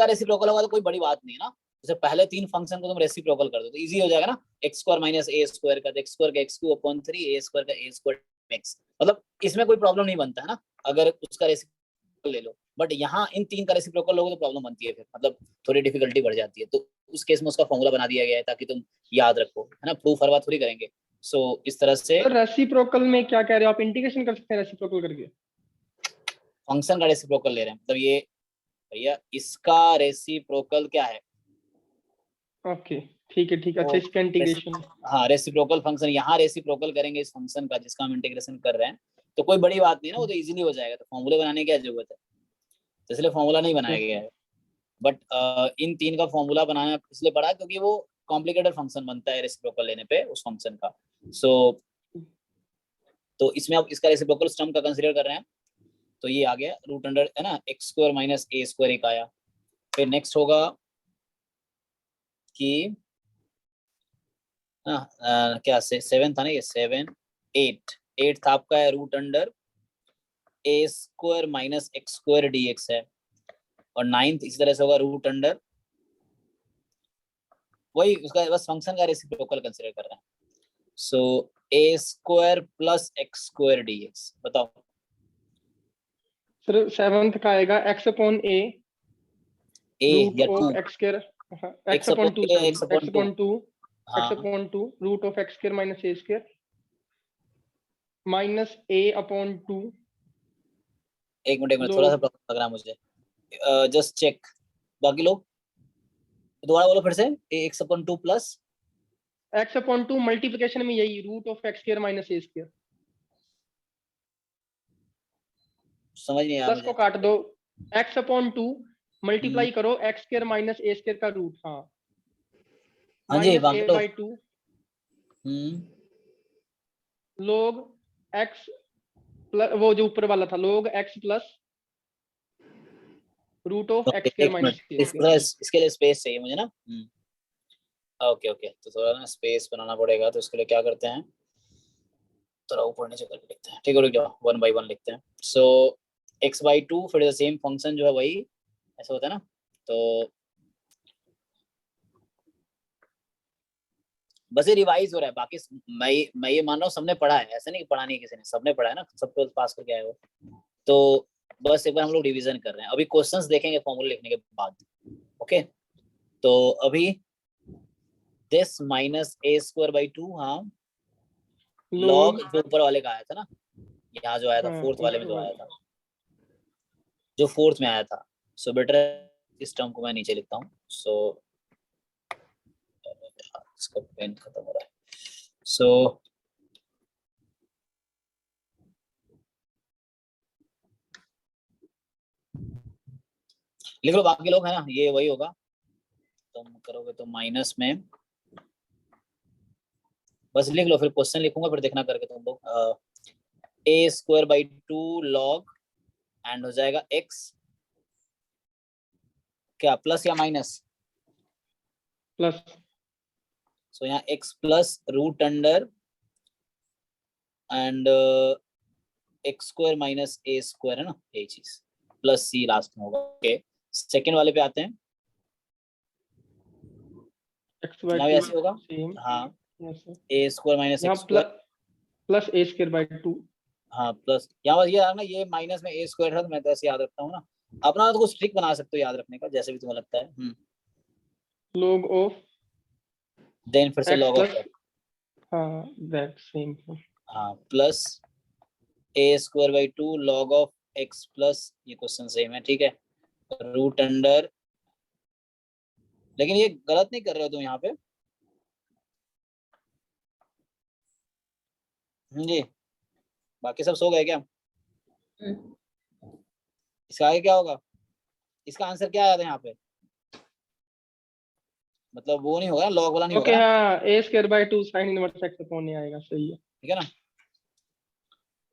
रेसिप्रोकल होगा तो कोई बड़ी बात नहीं है ना। जैसे पहले 3 फंक्शन को तुम रेसिप्रोकल कर दो तो इजी हो जाएगा ना। x square minus a square का x स्क्वायर का x³ a स्क्वायर का a स्क्वायर x, मतलब इसमें कोई प्रॉब्लम नहीं बनता है ना अगर उसका रेसिप्रोकल ले लो। बट यहाँ इन 3 का रेसिप्रोकल लोगे तो प्रॉब्लम बनती है, फिर मतलब थोड़ी डिफिकल्टी बढ़ जाती है। तो उस केस में उसका फॉर्मूला बना दिया गया है ताकि तुम याद रखो, है ना। प्रूफ हर बार थोड़ी करेंगे। सो इस तरह से
रेसिप्रोकल में क्या कह रहे हो आप, इंटीग्रेशन कर सकते हैं रेसिप्रोकल करके।
फंक्शन का रेसिप्रोकल ले रहे हैं, मतलब ये भैया इसका रेसिप्रोकल क्या है,
ओके ठीक है ठीक है। अच्छा, इसका इंटीग्रेशन
हाँ रेसिप्रोकल फंक्शन, यहाँ रेसिप्रोकल करेंगे इस फंक्शन का जिसका हम इंटीग्रेशन कर रहे हैं, तो कोई बड़ी बात नहीं ना, वो तो इजीली हो जाएगा, तो फॉर्मूले बनाने की क्या जरूरत है, तो इसलिए फॉर्मूला नहीं बनाया गया है। बट इन तीन का फॉर्मूला बनाना इसलिए पड़ा क्योंकि वो कॉम्प्लिकेटेड फंक्शन बनता है रेसिप्रोकल लेने पे उस फंक्शन का। तो इसमें आप इसका रेसिप्रोकल स्टर्म का कंसीडर कर रहे हैं, तो ये आ गया रूट अंडर है ना x square minus A square एक आया। फिर नेक्स्ट होगा कि क्या से 7 था ना, ये 7 8 था आपका है root under A square minus X square D x है, और 9th इस तरह से होगा रूट अंडर वही उसका बस फंक्शन का रेसिप्रोकल कंसीडर कर रहे हैं। So A square plus X square D X, बताओ
सर 7th का आएगा x अपॉन a
ए या
root
2
of x square, x upon 2
x upon 2
x upon 2 root of x square minus a square minus a upon 2।
एक मिनट थोड़ा सा प्रॉब्लम लग रहा है मुझे, जस्ट चेक। बाकी लोग दोबारा बोलो फिर से, x upon 2 plus
x upon 2 multiplication में यही root of x square minus a square,
समझ नहीं आया
प्लस को
मुझे।
काट दो, x अपॉन 2 मल्टीप्लाई करो x square minus a square का रूट, हाँ
हाँ जी
माइनस
बाकी
a
लोग
बाई 2 log x प्लस वो जो ऊपर वाला था log x plus root of x square
एक
माइनस
मिनट
a स्क्वायर।
इसके लिए स्पेस चाहिए मुझे ना। ओके ओके, तो थोड़ा ना स्पेस बनाना पड़ेगा, तो इसके लिए क्या करते हैं, थोड़ा ऊपर नीचे करके लिखते हैं, ठीक है, रुक जाओ 1 by 1 लिखते हैं। सो x by 2 फिर सेम फंक्शन जो है वही ऐसा होता है ना, तो बस ये रिवाइज हो रहा है, बाकी मैं ये मान रहा हूँ सबने पढ़ा है, ऐसा नहीं कि पढ़ा नहीं किसी ने, सबने पढ़ा है ना, सब 12th पास करके आए हो, तो बस एक बार हम लोग रिवीजन कर रहे हैं, अभी क्वेश्चंस देखेंगे फॉर्मूला लिखने के बाद। ओके, तो अभी this minus A square by 2, हाँ लॉग जो ऊपर वाले का आया था ना, यहाँ जो आया था फोर्थ वाले में जो आया था, जो फोर्थ में आया था, सो बेटर इस टर्म को मैं नीचे लिखता हूँ। सो इसका पेन खत्म हो रहा है, सो लिख लो, बाकी लोग है ना, ये वही होगा, तुम करोगे तो माइनस में बस लिख लो, फिर क्वेश्चन लिखूंगा फिर देखना करके तुम लोग। ए स्क्वायर बाई 2 लॉग एंड हो जाएगा x क्या प्लस या माइनस,
प्लस,
सो यहाँ x plus root under and X square minus A square है ना, ये चीज प्लस c लास्ट में होगा। ओके, सेकेंड वाले पे आते हैं,
x बाई
यहाँ भी ऐसे होगा,
सेम,
हाँ A square minus X square
plus a square by 2,
हाँ प्लस, यहाँ बस ये ना, ये माइनस में ए स्क्वायर है, तो मैं तो ऐसे याद रखता हूँ ना, अपना तो कुछ ट्रिक बना सकते हो याद रखने का, जैसे भी तुम्हें लगता है।
log ऑफ
देन फिर से लॉग ऑफ,
हाँ दैट सेम,
हाँ plus A square by 2 log of x plus, ये क्वेश्चन सेम है, ठीक है, रूट अंडर, लेकिन ये गलत नहीं कर रहे हो तुम यहाँ पे जी, बाकी सब सो गए क्या? इसका आगे क्या होगा, इसका आंसर क्या आया था यहाँ पे, मतलब वो नहीं होगा, लॉग वाला नहीं
ओके,
होगा,
हाँ a square by 2 sin inverse x upon a आएगा, सही है,
ठीक है ना,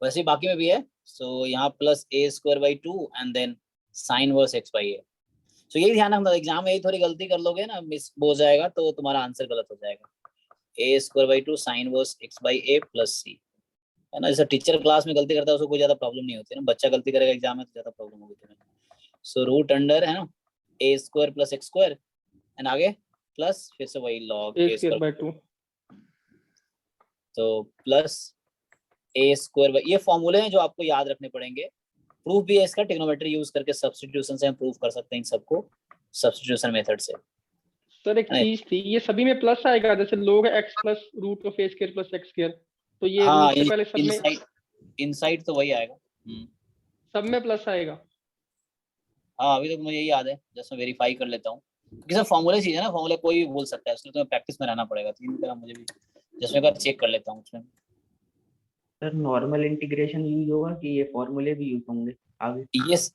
वैसे ही बाकी में भी है। सो यहाँ plus A square by 2 and then sine verse X by A. So यही ध्यान रखना, एग्जाम में यही थोड़ी गलती कर लोगे ना, मिस हो जाएगा तो तुम्हारा आंसर गलत हो जाएगा। A square by 2 sine verse X by A plus C, है ना, जैसे टीचर क्लास में गलती करता है उसको कोई ज्यादा प्रॉब्लम नहीं होती है ना, बच्चा गलती करेगा एग्जाम में तो ज्यादा प्रॉब्लम होगी तुम्हें। सो रूट अंडर है ना A square plus X square and आगे प्लस फिर से वही लॉग
a स्क्वायर बाई 2,
तो प्लस ए स्क्वायर बाई, ये फॉर्मूले हैं जो आपको याद रखने पड़ेंगे, प्रूफ भी है इसका, ट्रिग्नोमेट्री यूज करके सब्स्टिट्यूशन से हम प्रूफ कर सकते हैं इन सबको, सब्स्टिट्यूशन मेथड से।
सर एक चीज थी, ये सभी में प्लस आएगा, जैसे log x plus root of a square plus x square, तो ये
हाँ,
रूट से पहले सब में
इनसाइड तो वही आएगा,
सब में प्लस आएगा।
हाँ अभी तक मुझे यही याद है, जस्ट मैं वेरीफाई कर लेता हूँ। क्योंकि सब फॉर्मूले चीज है ना, फॉर्मूले कोई भी बोल सकता है, उसमें तुम्हें प्रैक्टिस में रहना पड़ेगा। तो तरह मुझे भी जिसमें का चेक कर लेता हूँ उसमें।
सर नॉर्मल इंटीग्रेशन यूज होगा कि ये फॉर्मूले भी यूज होंगे आगे?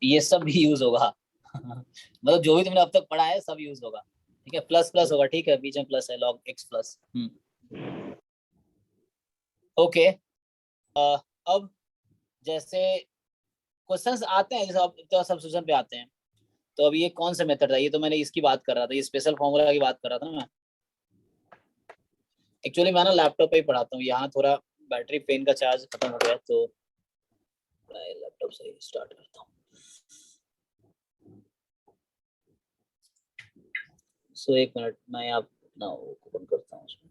ये सब भी यूज होगा मतलब जो भी तुमने अब तक पढ़ा है सब यूज होगा, ठीक है। प्लस प्लस होगा, ठीक है, बीच में प्लस है, log x प्लस। ओके, अब जैसे क्वेश्चंस आते हैं, जैसे अब तो सब्स्टिट्यूशन पे आते हैं, तो अब ये कौन सा मेथड था? ये तो मैंने इसकी बात कर रहा था, ये स्पेशल फॉर्मूला की बात कर रहा था ना मैं। एक्चुअली मैं ना लैपटॉप पे ही पढ़ाता हूँ, यहाँ थोड़ा बैटरी पेन का चार्ज खत्म हो गया, तो लैपटॉप से स्टार्ट करता हूँ। सो एक मिनट, मैं अपना ओपन करता हूँ उसमें।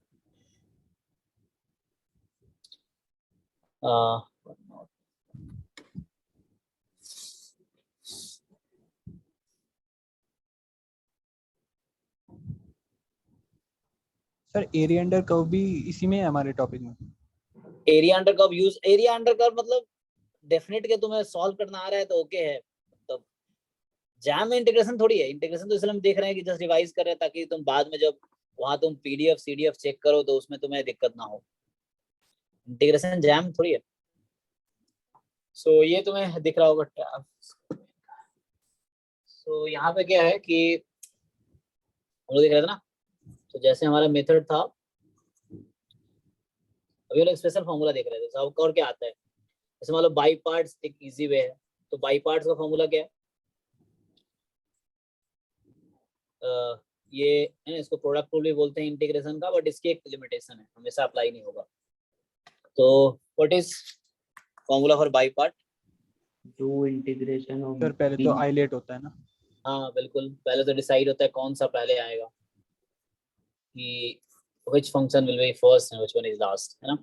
सर एरिया अंडर कर्व भी इसी में है हमारे टॉपिक में।
Area under curve use, area under curve मतलब डेफिनेट के तुम्हें सॉल्व करना आ रहा है तो ओके है। तो जैम में इंटीग्रेशन थोड़ी है, इंटीग्रेशन तो इसलिए हम देख रहे हैं कि जस्ट रिवाइज कर रहे हैं, ताकि तुम बाद में जब वहां तुम पीडीएफ सीडीएफ चेक करो तो उसमें तुम्हें दिक्कत ना हो। इंटीग्रेशन जैम थोड़ी है। सो ये तुम्हें दिख रहा होगा टैब। सो यहाँ पे क्या है कि हम लोग देख रहे थे ना, तो जैसे हमारा मेथड था, अभी हम लोग स्पेशल फॉर्मूला देख रहे थे। तो अब और क्या आता है, जैसे मान लो बाई पार्ट्स एक इजी वे है, तो बाई पार्ट्स का फॉर्मूला क्या है? ये इसको प्रोडक्ट रूल भी बोलते हैं इंटीग्रेशन का, बट इसकी एक लिमिटेशन है, हमेशा अप्लाई नहीं होगा। तो what is formula for by part?
जो इंटीग्रेशन ऑफ
सर पहले तो आइलेट होता है ना।
हाँ बिल्कुल, पहले तो डिसाइड होता है कौन सा पहले आएगा, कि which function will be first and which one is last, है ना।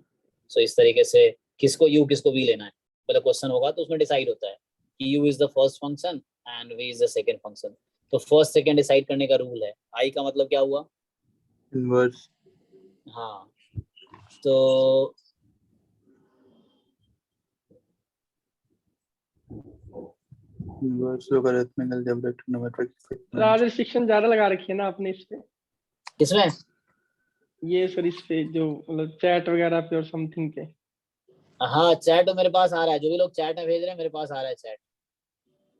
सो इस तरीके से किसको u किसको v लेना है, पहले क्वेश्चन होगा तो उसमें डिसाइड होता है कि u is the first function and v is the second function। तो फर्स्ट सेकंड डिसाइड करने का रूल है। i का मतलब क्या हुआ?
इनवर्स।
हाँ, तो
इनवर्स लोगरिथमिक अलजेब्रा ट्रिग्नोमेट्रिक।
आज रिस्ट्रिक्शन ज्यादा लगा रखी है ना आपने इस पे,
किसमें?
ये सर इस पे जो मतलब चैट वगैरह पे और समथिंग पे।
हाँ चैट तो मेरे पास आ रहा है, जो भी लोग चैट में भेज रहे हैं मेरे पास आ रहा है चैट।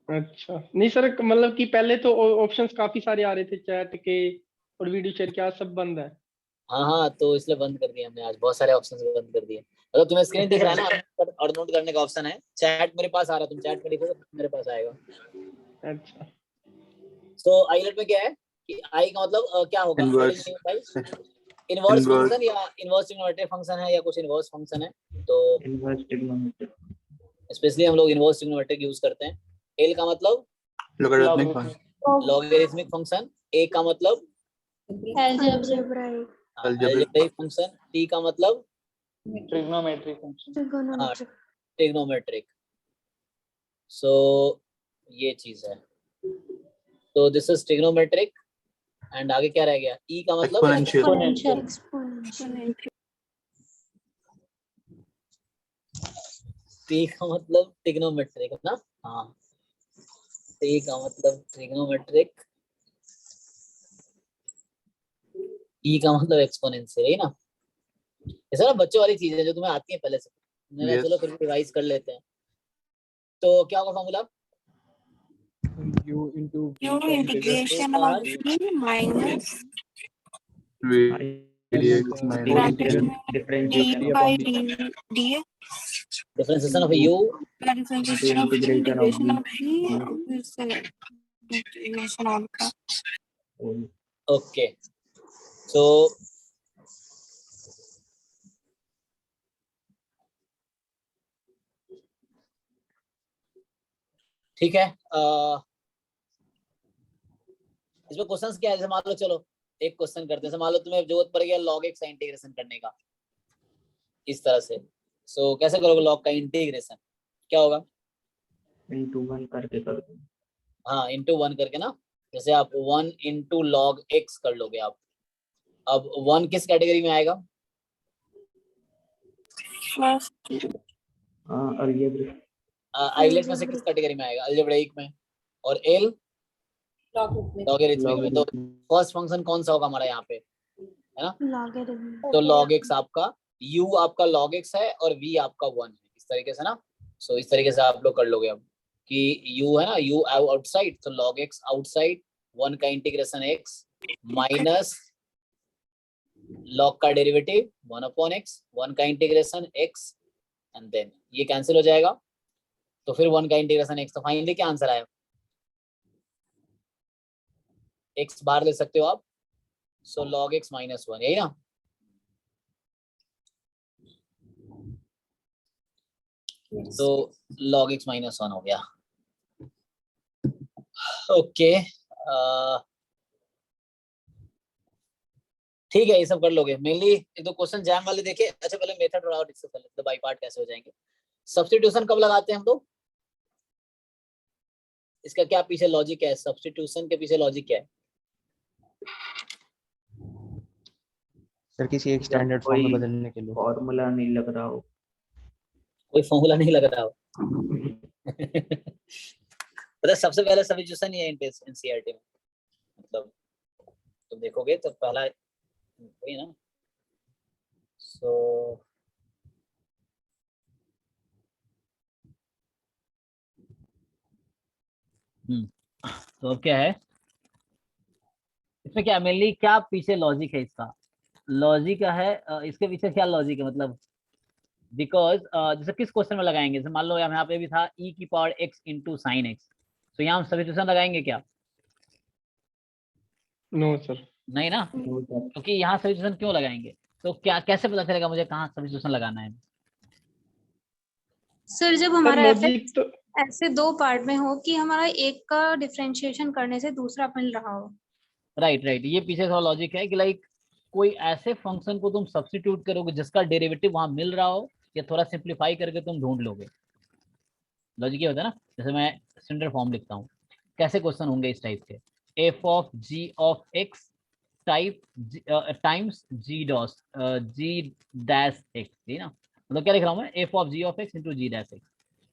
अच्छा नहीं सर, मतलब कि पहले तो ऑप्शंस काफी सारे आ रहे थे चैट के और वीडियो शेयर के, आज सब बंद है।
हाँ तो इसलिए बंद कर दिया हमने, आज बहुत सारे ऑप्शन बंद कर दिए। अगर तुम्हें स्क्रीन दिख रहा है ना और नोट करने का ऑप्शन है, चैट मेरे पास आ रहा है, तुम चैट में लिखो तो मेरे पास आएगा।
अच्छा,
तो आइलेट में क्या है कि आई का मतलब क्या होगा?
इनवर्स।
इनवर्स फंक्शन या इनवर्स ट्रिग्नोमेट्रिक फंक्शन है या कुछ इनवर्स फंक्शन है, तो
इनवर्स ट्रिग्नोमेट्रिक,
स्पेशली हम लोग इनवर्स ट्रिग्नोमेट्रिक यूज करते हैं। एल का मतलब
logarithmic function.
Logarithmic function. A का मतलब
algebraic,
अलजेब्रिक फंक्शन। टी का मतलब
trigonometric function.
trigonometric,
trigonometric. So ये चीज है, तो दिस इज ट्रिग्नोमेट्रिक। एंड आगे क्या रह गया? ई का मतलब
एक्सपोनेंशियल।
exponential,
टी का मतलब ट्रिग्नोमेट्रिक ना। हाँ, टी का मतलब ट्रिग्नोमेट्रिक, ई का मतलब एक्सपोनेंशियल, है ना। ये सारा बच्चों वाली चीज है जो तुम्हें आती है पहले से। मैंने
Yes.
चलो फिर रिवाइज कर लेते हैं। तो क्या होगा formula?
u into
U integration of v minus
Dx minus
bracket में
differentiation
d
of
by dx,
differentiation of you
differentiation of integration of v
v
is integration of का।
ओके। सो ठीक है, इसमें क्वेश्चंस क्या है? जैसे मान लो, चलो एक क्वेश्चन करते हैं। जैसे मान लो तुम्हें जरूरत पड़ गया log x का इंटीग्रेशन करने का, इस तरह से। सो कैसे करोगे log का इंटीग्रेशन? क्या होगा?
into 1 करके कर दो।
हाँ, into 1 करके ना। जैसे आप 1 into log x कर लोगे आप। अब 1 किस कैटेगरी में आएगा?
First
अलजेब्रिक,
आइलेट में से किस कैटेगरी में आएगा? अलजेब्राइक में। और एल लॉगरिथमिक में। तो फर्स्ट फंक्शन कौन सा होगा हमारा यहाँ पे, है ना? तो log x आपका, u आपका log x है और v आपका 1 है, इस तरीके से ना। सो इस तरीके से आप लोग कर लोगे अब कि u है ना, u आउटसाइड, तो log x आउटसाइड 1 का इंटीग्रेशन x माइनस log का डेरिवेटिव 1/x 1 का इंटीग्रेशन x एंड देन ये कैंसिल हो जाएगा, तो फिर 1 का इंटीग्रेशन x। तो फाइनली क्या आंसर आया, x बार ले सकते हो आप, सो log x माइनस 1, यही ना? तो log x माइनस 1 हो गया। ओके ठीक है, ये सब कर लोगे मेनली। एक दो क्वेश्चन जैम वाले देखे। अच्छा पहले मेथड और डिस्कस कर लेते हैं, बाई पार्ट कैसे हो जाएंगे। सब्स्टिट्यूशन कब लगाते हैं हम लोग, इसका क्या पीछे लॉजिक है, सब्स्टिट्यूशन के पीछे लॉजिक क्या है?
सर किसी एक स्टैंडर्ड फॉर्म में बदलने के लिए।
फॉर्मूला नहीं लग रहा हो,
कोई फॉर्मूला नहीं लग रहा हो। पता सबसे पहले सब्स्टिट्यूशन ही है एनसीईआरटी में, मतलब तुम देखोगे तो पहला वही ना। सो तो अब क्या है इसमें, क्या मेनली क्या पीछे लॉजिक है इसका? लॉजिक है इसके पीछे क्या लॉजिक है, मतलब बिकॉज जैसे किस क्वेश्चन में लगाएंगे, जैसे मान लो यहाँ पे भी था e की power x into sine x, तो यहाँ हम सब्स्टिट्यूशन लगाएंगे क्या?
नो सर,
नहीं ना, क्योंकि यहाँ सब्स्टिट्यूशन क्यों लगाएंगे? तो क्या कैसे पता चलेगा मुझे कहाँ सब्स्टिट्यूशन लगाना है?
सर जब
सर
हमारा
लॉजिक तो
ऐसे दो पार्ट में हो कि हमारा एक का डिफरेंशिएशन करने से दूसरा मिल रहा हो।
राइट राइट, ये पीछे थोड़ा लॉजिक है कि लाइक कोई ऐसे फंक्शन को तुम सब्स्टिट्यूट करोगे जिसका डेरिवेटिव वहां मिल रहा हो, या थोड़ा सिंप्लीफाई करके तुम ढूंढ लोगे। लॉजिक ये होता है ना, जैसे मैं स्टैंडर्ड फॉर्म लिखता हूँ, कैसे क्वेश्चन होंगे इस टाइप के, F of G of X type times G dash X, ठीक ना? मतलब क्या लिख रहा हूँ मैं, F of G of X into G dash X.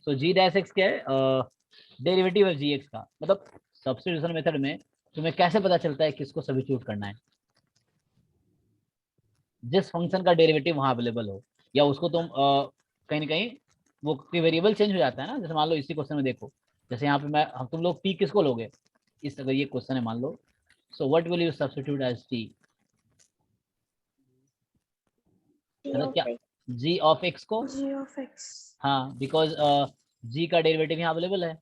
So G dash X क्या है, डेरिवेटिव ऑफ जी एक्स का। मतलब सब्स्टिट्यूशन मेथड में तुम्हें कैसे पता चलता है किसको सब्स्टिट्यूट करना है? जिस फंक्शन का डेरिवेटिव वहां अवेलेबल हो, या उसको तुम कहीं ना कहीं वो वेरिएबल चेंज हो जाता है ना। जैसे मान लो इसी क्वेश्चन में देखो, जैसे यहाँ पे मैं तुम लोग p किसको लोगे, इस अगर ये क्वेश्चन है मान लो, so what will you substitute as t, मतलब क्या g ऑफ x को, हाँ बिकॉज g का डेरिवेटिव यहाँ अवेलेबल है।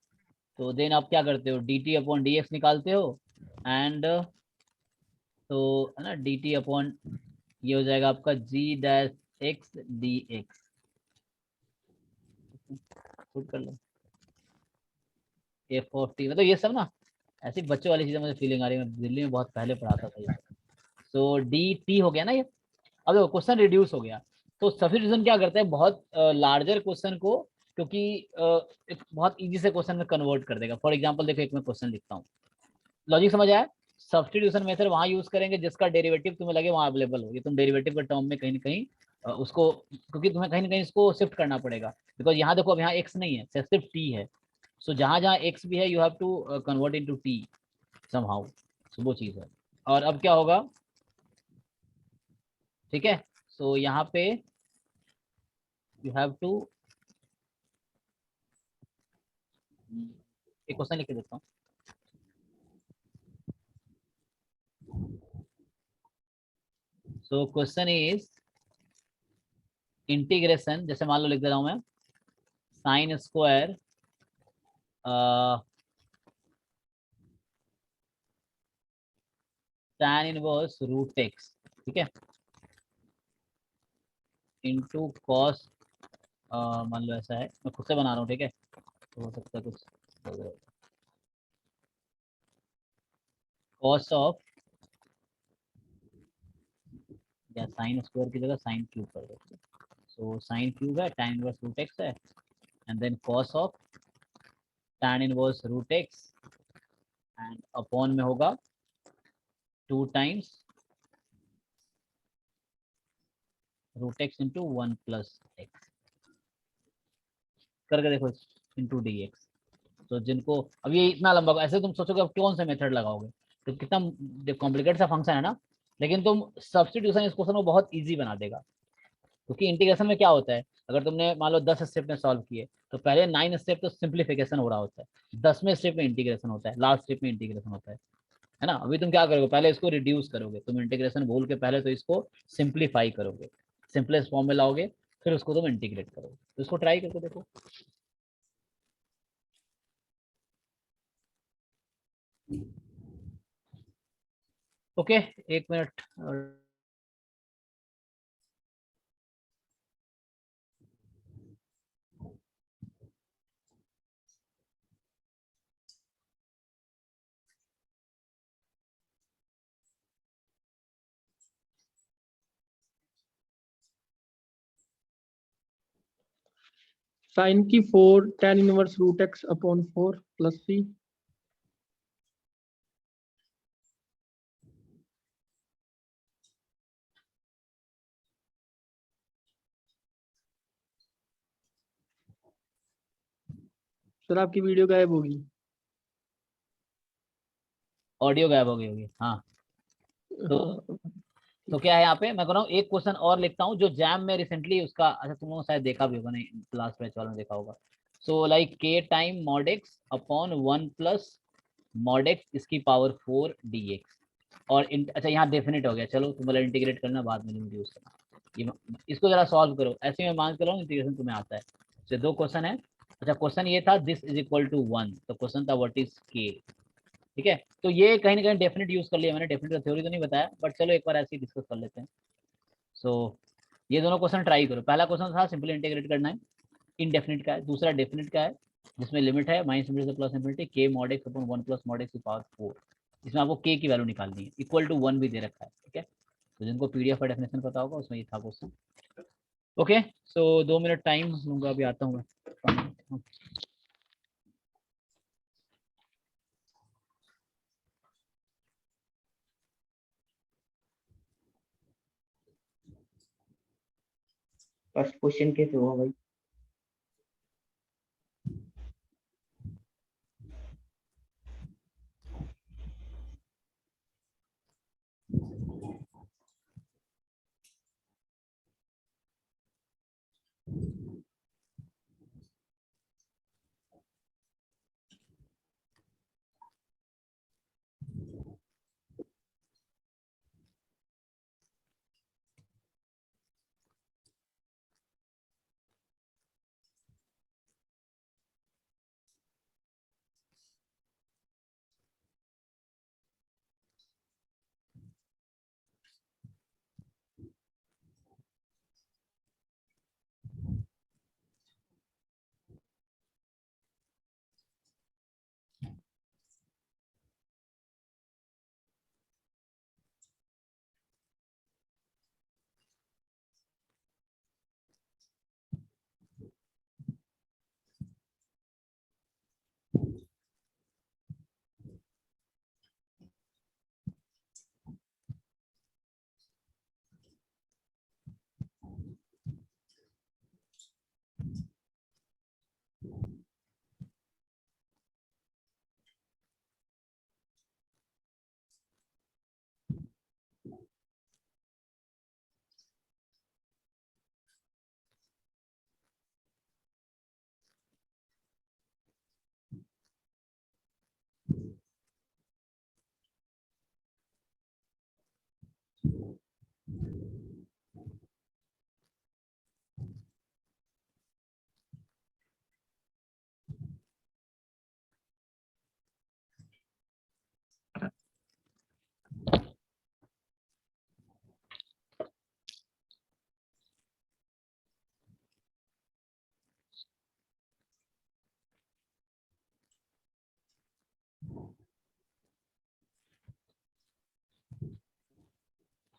तो देन आप क्या करते हो, dt अपॉन dx निकालते हो, एंड तो है ना dt अपॉन ये हो जाएगा आपका g डैश x dx। कर लो एफ ऑफ टी, मतलब ये सब ना ऐसी बच्चों वाली चीजें मुझे फीलिंग आ रही है, मैं दिल्ली में बहुत पहले पढ़ाता था ये। सो डी टी हो गया ना ये। अब देखो क्वेश्चन रिड्यूस हो गया, तो सब्स्टिट्यूशन क्या करता है, बहुत लार्जर क्वेश्चन को, क्योंकि एक बहुत इजी से क्वेश्चन में कन्वर्ट कर देगा। फॉर एग्जांपल देखो, एक मैं क्वेश्चन लिखता हूँ, लॉजिक समझ आया? सब्स्टिट्यूशन मेथड वहां यूज करेंगे जिसका डेरिवेटिव तुम्हें लगे वहां अवेलेबल हो। ये तुम डेरिवेटिव के टर्म में कहीं ना कहीं उसको, क्योंकि तुम्हें कहीं ना कहीं इसको शिफ्ट करना पड़ेगा, बिकॉज यहाँ देखो अब यहाँ एक्स नहीं है, सिर्फ टी है। सो जहां जहां एक्स भी है, you have to convert into T somehow. So वो चीज है। और अब क्या होगा, ठीक है? सो यहाँ पे यू हैव टू, एक क्वेश्चन लिख के देता हूँ। सो क्वेश्चन इज इंटीग्रेशन, जैसे मान लो लिख दे रहा हूं मैं, sine square tan inverse root X, ठीक है, इंटू कॉस, मान लो ऐसा है, मैं खुद से बना रहा हूँ, ठीक है, तो हो सकता है कुछ कॉस ऑफ, या साइन स्क्वायर की जगह साइन क्यूब कर दो। सो साइन क्यूब है, tan इनवर्स रूट एक्स है, and then cos of tan inverse root x, and upon में होगा 2 times root X into 1 plus X, करके देखो इंटू डी एक्स। तो जिनको अब ये इतना लंबा, ऐसे तुम सोचोगे अब कौन सा मेथड लगाओगे, तो कितना कॉम्प्लिकेटेड सा फंक्शन है ना, लेकिन तुम सब्स्टिट्यूशन इस क्वेश्चन को बहुत इजी बना देगा, क्योंकि इंटीग्रेशन में क्या होता है, अगर तुमने मान लो 10 स्टेप में सॉल्व किए तो पहले 9 स्टेप तो सिंप्लीफिकेशन हो रहा होता है, 10वें स्टेप में इंटीग्रेशन होता है, लास्ट स्टेप में इंटीग्रेशन होता है ना। अभी तुम क्या करोगे, पहले इसको रिड्यूस करोगे, तुम इंटीग्रेशन भूल के पहले तो इसको सिंप्लीफाई करोगे, सिंपलेस्ट फॉर्म में लाओगे, फिर उसको तुम इंटीग्रेट करोगे। तो इसको ट्राई करके देखो। Okay, 1 minute.
साइन की 4 tan inverse root x upon 4 plus c। Sir आपकी वीडियो गायब होगी।
ऑडियो गायब हो गई होगी, हाँ। तो क्या है यहाँ पे, मैं कह रहा हूँ एक क्वेश्चन और लिखता हूँ जो जैम में रिसेंटली उसका, अच्छा तुम लोगों ने शायद देखा भी होगा, नहीं क्लास बैच वालों ने देखा होगा। So like k time mod x upon 1 plus mod x इसकी पावर 4 dx। और अच्छा यहाँ डेफिनेट हो गया, चलो तुम वाला इंटीग्रेट करना, बाद में यूज करना। ये इसको जरा सॉल्व करो, ऐसे मैं मान के रहा हूँ इंटीग्रेशन तुम्हें आता है। तो 2 क्वेश्चन है। अच्छा क्वेश्चन ये था दिस इज इक्वल टू 1, तो क्वेश्चन था व्हाट इज k। ठीक है, तो ये कहीं ना कहीं डेफिनेट यूज कर लिया मैंने, डेफिनेट का थ्योरी तो नहीं बताया, बट चलो एक बार ऐसे ही डिस्कस कर लेते हैं। सो ये दोनों क्वेश्चन ट्राई करो। पहला क्वेश्चन था सिंपली इंटीग्रेट करना है, इनडेफिनिट का है। दूसरा डेफिनिट का है, जिसमें लिमिट है माइनस इंफिनिटी से plus infinity k mod x upon 1 plus mod x की पावर 4। इसमें आपको k की वैल्यू निकालनी है, इक्वल टू 1 भी दे रखा है। ठीक है, तो जिनको पीडीएफ का डेफिनेशन पता होगा उसमें ये था क्वेश्चन। ओके, सो 2 मिनट टाइम लूंगा, अभी आता हूँ मैं।
फर्स्ट क्वेश्चन कैसे हुआ भाई?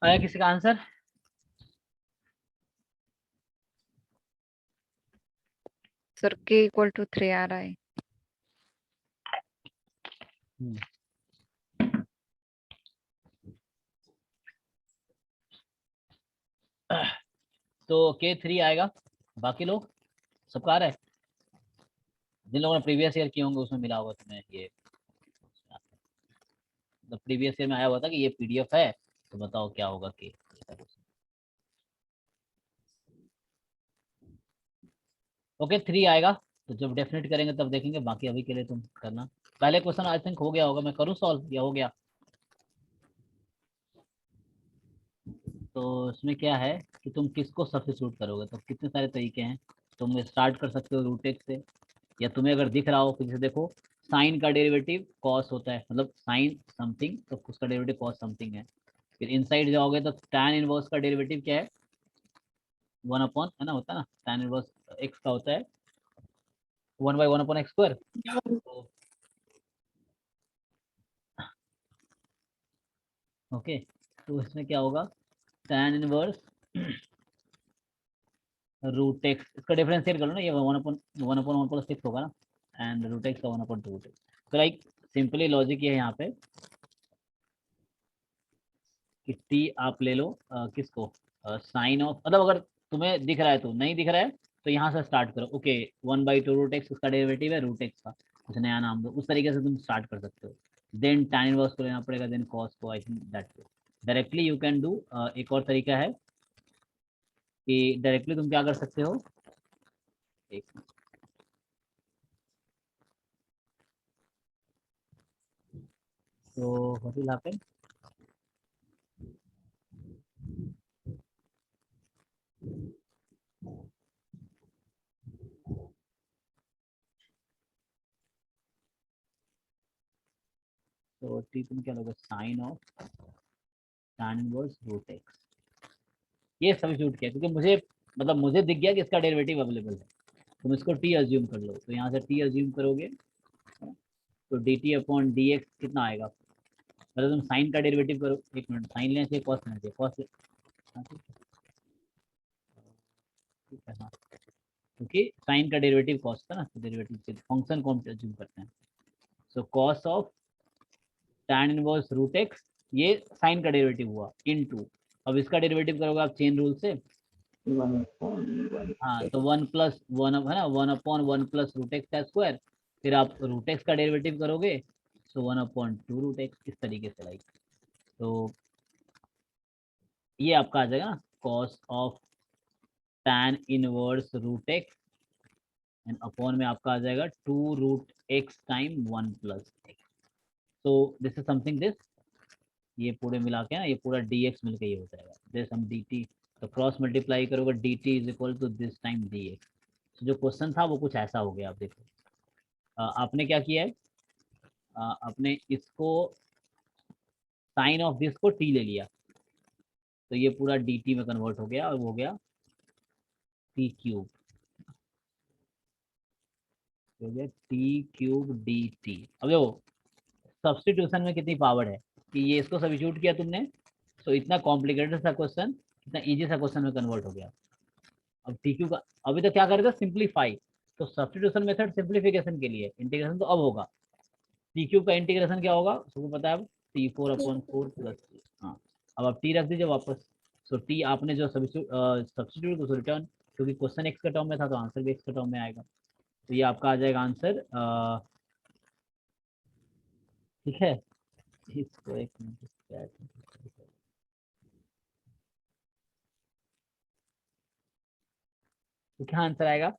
आया किसी का answer?
Sir k equal to 3 आ रहा है।
तो k 3 आएगा, बाकी लोग सबका आ रहा है? जिन लोगों ने प्रीवियस ईयर किए होंगे उसमें मिला होगा तुम्हें ये, मतलब प्रीवियस ईयर में आया हुआ था कि ये पीडीएफ है तो बताओ क्या होगा कि। ओके 3 आएगा तो जब डेफिनेट करेंगे तब देखेंगे, बाकी अभी के लिए तुम करना। पहले क्वेश्चन आई थिंक हो गया होगा, मैं करूँ सॉल्व या हो गया? तो इसमें क्या है कि तुम किसको सब्स्टिट्यूट करोगे, तो कितने सारे तरीके हैं। तुम स्टार्ट कर सकते हो रूट एक्स से, या तुम्हें अगर दिख रहा हो कि जैसे देखो साइन का डेरिवेटिव कॉस होता है, मतलब साइन समथिंग तो उसका डेरिवेटिव कॉस समथिंग है। फिर इनसाइड जाओगे तो tan इनवर्स का डेरिवेटिव क्या है, 1 अपॉन, है ना, होता है ना, tan इनवर्स एक्स का होता है 1/1 अपॉन एक्स स्क्वायर। ओके तो इसमें क्या होगा, tan इनवर्स रूट एक्स, इसका डिफरेंशिएट कर लो ना, ये 1/1/1 + 6 होगा ना, एंड रूट एक्स का 1/2 रूट एक्स। तो लाइक सिंपली लॉजिक ये है यहाँ पे कि टी आप ले लो किसको, साइन ऑफ, मतलब अगर तुम्हें दिख रहा है तो, नहीं दिख रहा है तो यहाँ से स्टार्ट करो। ओके 1/2 रूट एक्स उसका डेरिवेटिव है, रूट एक्स का कुछ नया नाम दो, उस तरीके से तुम स्टार्ट कर सकते हो। देन tan इनवर्स को लेना पड़ेगा, देन कॉस को, I think that directly you can do. एक और तरीका है कि डायरेक्टली तुम क्या कर सकते हो, एक तो what will happen, तो टी तुम क्या लोगे, sine of tan inverse root x, ये सब्स्टिट्यूट किया क्योंकि मुझे, मतलब मुझे दिख गया कि इसका डेरिवेटिव अवेलेबल है, तुम इसको टी अज्यूम कर लो। तो यहाँ से टी अज्यूम करोगे तो D T upon D x कितना आएगा, मतलब तुम साइन का डेरिवेटिव करो, एक मिनट, साइन लेना चाहिए कॉस लेना चाहिए, कॉस, ठीक है हाँ, क्योंकि साइन का डेरिवेटिव कॉस था ना, तो डेरिवेटिव से फंक्शन को हम अज्यूम करते हैं। So cos of tan inverse root x, ये साइन का डेरिवेटिव हुआ, इनटू, अब इसका डेरिवेटिव करोगे आप चेन रूल से, हाँ तो 1+1 है ना, 1/1 + रूट एक्स का स्क्वायर, फिर आप रूट एक्स का डेरिवेटिव करोगे सो 1/2 रूट एक्स, इस तरीके से लाइक। तो ये आपका आ जाएगा ना cos of tan inverse root x and upon में आपका आ जाएगा 2 रूट एक्स टाइम 1 + एक्स। तो दिस इज समथिंग दिस, ये पूरे मिला के ना, ये पूरा dx मिलके ये हो जाएगा, दिस हम dt, तो क्रॉस मल्टीप्लाई करोगे dt = दिस टाइम dx। तो जो क्वेश्चन था वो कुछ ऐसा हो गया। आप देखो आपने क्या किया है, आपने इसको साइन ऑफ दिस को t ले लिया, तो ये पूरा dt में कन्वर्ट हो गया और वो हो गया t³ हो गया t³ dt। अब देखो सब्स्टिट्यूशन में कितनी पावर है कि ये इसको सब्स्टिट्यूट किया तुमने, तो इतना कॉम्प्लिकेटेड सा क्वेश्चन इतना इजी सा क्वेश्चन में कन्वर्ट हो गया। अब TQ का अभी तो क्या करेगा, सिंप्लीफाई, तो सब्स्टिट्यूशन मेथड सिंप्लीफिकेशन के लिए, इंटीग्रेशन तो अब होगा। TQ का इंटीग्रेशन क्या होगा सबको पता है, अब t4/4 + हाँ, अब आप t रख दीजिए वापस। सो t आपने जो सब्स्टिट्यूट को रिटर्न, क्योंकि क्वेश्चन x के टर्म में था तो आंसर भी x के टर्म में आएगा, तो ये आपका आ जाएगा आंसर। ठीक है, इसको एक मिनट, तो क्या आंसर आएगा,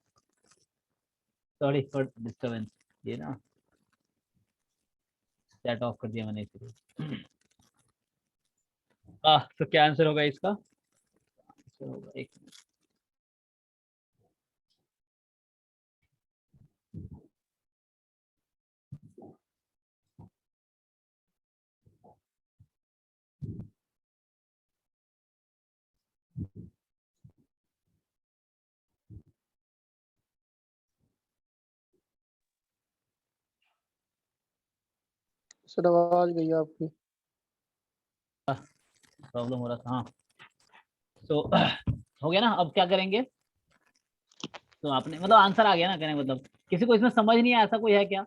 सॉरी फॉर डिस्टर्बेंस, ये ना चैट ऑफ कर दिया मैंने इसलिए। तो क्या आंसर होगा इसका, आंसर होगा एक मिनट,
सर आवाज गई आपकी।
प्रॉब्लम हो रहा था हाँ। तो हो गया ना, अब क्या करेंगे, तो आपने मतलब आंसर आ गया ना, कहने का मतलब किसी को इसमें समझ नहीं आया ऐसा कोई है क्या।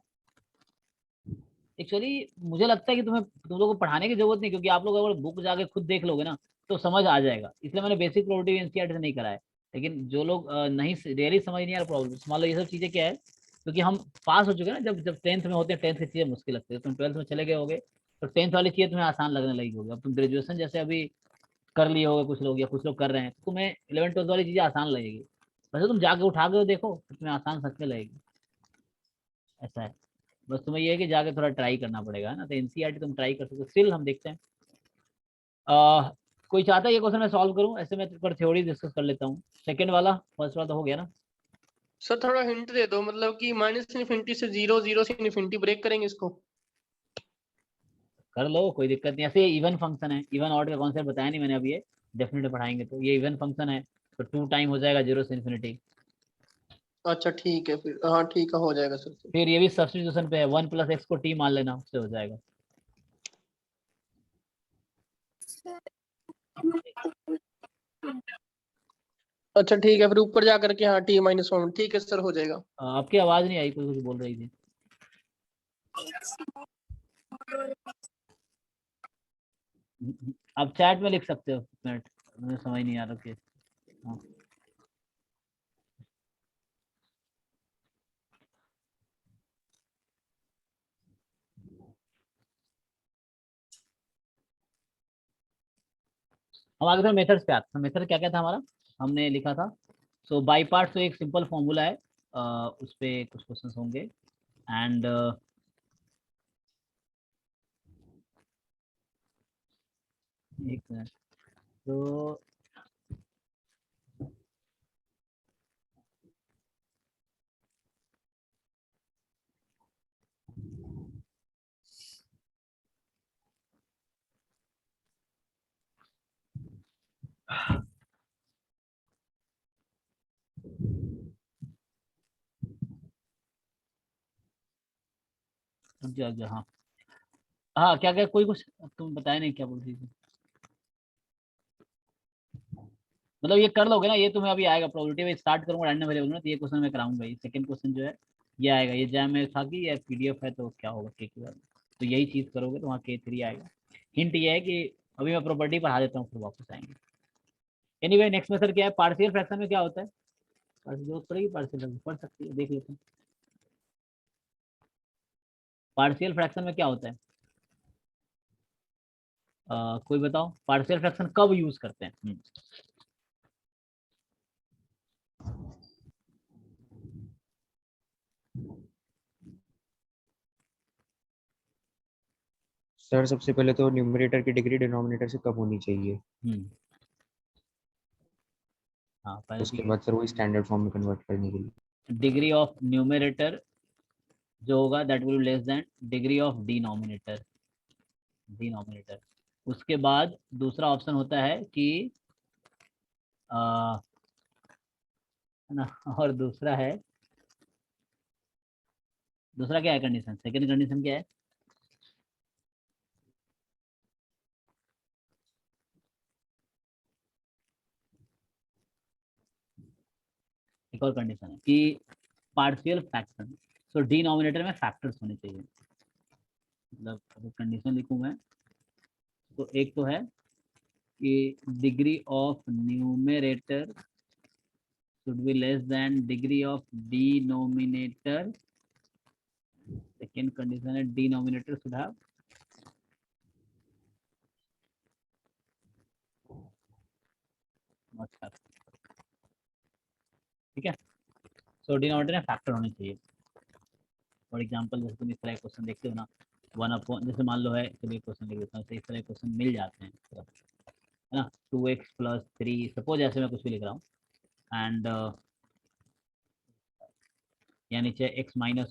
एक्चुअली मुझे लगता है कि तुम लोगों को पढ़ाने की जरूरत नहीं, क्योंकि आप लोग अगर बुक जाके खुद देख लोगे ना तो समझ आ जाएगा, इसलिए मैंने बेसिक प्रोबेबिलिटी एनसीईआरटी से नहीं कराया। लेकिन जो लोग नहीं रियली समझ नहीं आ रहा प्रॉब्लम, मान लो ये सब चीजें क्या है क्योंकि हम पास हो चुके हैं ना, जब 10th में होते हैं 10th की चीजें मुश्किल लगती है, तुम 12th में चले गए होगे तो 10th वाली चीजें तुम्हें आसान लगने लगी होगी। अब तुम ग्रेजुएशन जैसे अभी कर लिए होगे कुछ लोग, या कुछ लोग कर रहे हैं, तो तुम्हें 11th 12th वाली चीजें आसान लगेगी। वैसे तुम जाके उठा के देखो तो तुम्हें आसान सच में लगेगी, ऐसा है। बस तुम्हें ये है कि जाके थोड़ा ट्राई करना पड़ेगा, है ना। तो एनसीईआरटी तुम ट्राई कर सकते हो, स्टिल हम देखते हैं। कोई चाहता है ये क्वेश्चन मैं सॉल्व करूं? ऐसे मैं पर थ्योरी डिस्कस कर लेता हूँ। सेकंड वाला, फर्स्ट वाला तो हो गया ना।
सर थोड़ा हिंट दे दो, मतलब कि माइनस इन्फिनिटी से जीरो, जीरो से इन्फिनिटी ब्रेक करेंगे इसको।
कर लो, कोई दिक्कत नहीं। ऐसे इवन फंक्शन है, इवन ऑड का कॉन्सेप्ट बताया नहीं मैंने अभी, ये डेफिनेटली पढ़ाएंगे। तो ये इवन फंक्शन है तो 2 टाइम हो जाएगा 0 से इन्फिनिटी।
अच्छा ठीक है, फिर हाँ ठीक है, हो जाएगा सर।
फिर ये भी सब्स्टिट्यूशन पे है, 1 + x को t मान लेना, उससे हो जाएगा।
अच्छा ठीक है, फिर ऊपर जा करके हाँ t-1, ठीक है सर, हो जाएगा।
आपकी आवाज नहीं आई, कोई कुछ बोल रही थी। आप चैट में लिख सकते हो, मिनट मुझे समझ नहीं आ रहा कि हाँ। हम आगे फिर मेथड्स पे आते हैं। मेथड क्या क्या था हमारा, हमने लिखा था। सो बाई पार्ट तो एक सिंपल फॉर्मूला है, उस पे कुछ क्वेश्चंस होंगे। एंड एक मिनट, तो हाँ हाँ, क्या क्या कोई कुछ तुम बताए नहीं, क्या बोल रही थी। मतलब ये कर लोगे ना, ये तुम्हें अभी आएगा। प्रोबेबिलिटी में स्टार्ट करूंगा रैंडम वेरिएबल में, तो ये क्वेश्चन मैं कराऊंगा। ये सेकंड क्वेश्चन जो है ये आएगा। ये जैम में था कि ये पीडीएफ है तो क्या होगा के के बाद, तो यही चीज करोगे तो वहाँ K3 आएगा। हिंट ये है कि अभी मैं प्रॉपर्टी पढ़ा देता हूँ, फिर वापस आएंगे। एनीवे नेक्स्ट मेथड क्या है, पार्शियल फ्रैक्शन में क्या होता है। जरूरत पड़ेगी पार्शियल, पढ़ सकती है, देख लेते हैं। पार्शियल फ्रैक्शन में क्या होता है, कोई बताओ पार्शियल फ्रैक्शन कब यूज करते हैं।
सर सबसे पहले तो न्यूमरेटर की डिग्री डिनोमिनेटर से कम होनी चाहिए।
हाँ, पहले
उसके बाद सर वही स्टैंडर्ड फॉर्म में कन्वर्ट करने के लिए
डिग्री ऑफ न्यूमरेटर जो होगा that will less than degree of denominator. उसके बाद दूसरा ऑप्शन होता है कि ना, और दूसरा क्या है कंडीशन, सेकंड कंडीशन क्या है। एक और कंडीशन है कि पार्शियल फ्रैक्शन, सो डिनोमिनेटर में फैक्टर्स होने चाहिए। मतलब अगर कंडीशन लिखूं मैं, तो एक तो है कि degree of numerator should be less than degree of denominator. Second condition है denominator should have not factor. ठीक है, सो डिनोमिनेटर में फैक्टर होने चाहिए। फॉर एग्जांपल जैसे तुम इस तरह क्वेश्चन देखते हो ना, 1 जैसे मान लो है, चलिए क्वेश्चन लिख देता हूँ। इस तरह क्वेश्चन मिल जाते हैं, है ना। 2x + 3 सपोज, ऐसे मैं कुछ भी लिख रहा हूँ। एंड या नीचे x - 1 ×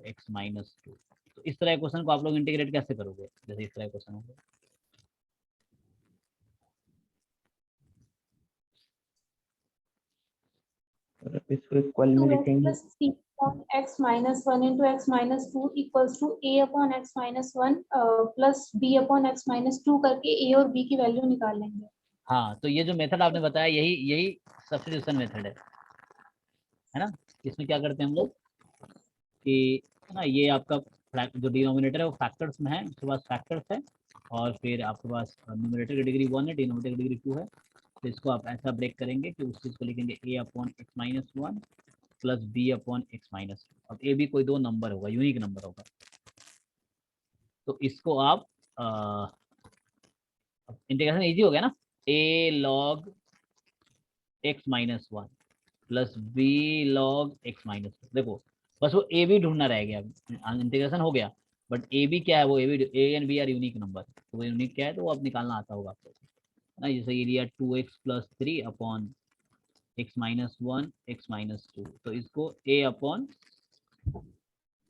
x - 2। तो इस तरह क्वेश्चन को आप लोग इंटीग्रेट कैसे करोगे, जैसे इस तरह क्वेश्चन होगा।
इसको इक्वल में
2x
लिखेंगे।
plus 3 upon x minus 1 into x minus 2 equals to a upon x minus 1 plus b upon x minus 2 करके a और b की वैल्यू निकाल लेंगे।
हाँ, तो ये जो मेथड आपने बताया यही सब्स्टिट्यूशन मेथड है ना। इसमें क्या करते हैं हम लोग कि, है ना, ये आपका जो डिनोमिनेटर है वो फैक्टर्स में है, उसके पास फैक्टर्स है, और फिर आपके पास न्यूमरेटर की डिग्री 1 है, डिनोमिनेटर की डिग्री 2 है। तो इसको आप ऐसा ब्रेक करेंगे कि उस चीज़ को लिखेंगे a upon x - 1 plus B upon x minus. अब ए बी कोई दो नंबर होगा, यूनिक नंबर होगा, तो इसको आप इंटीग्रेशन इजी हो गया ना, A log X minus one plus B log X minus one. देखो बस वो ए बी ढूंढना रह गया, इंटीग्रेशन हो गया, बट ए बी क्या है, वो a b, a and b are unique number, तो वो यूनिक क्या है तो वो अब निकालना आता होगा आपको ना। जैसे ये लिया 2x plus 3 upon x minus one X minus two, तो इसको A upon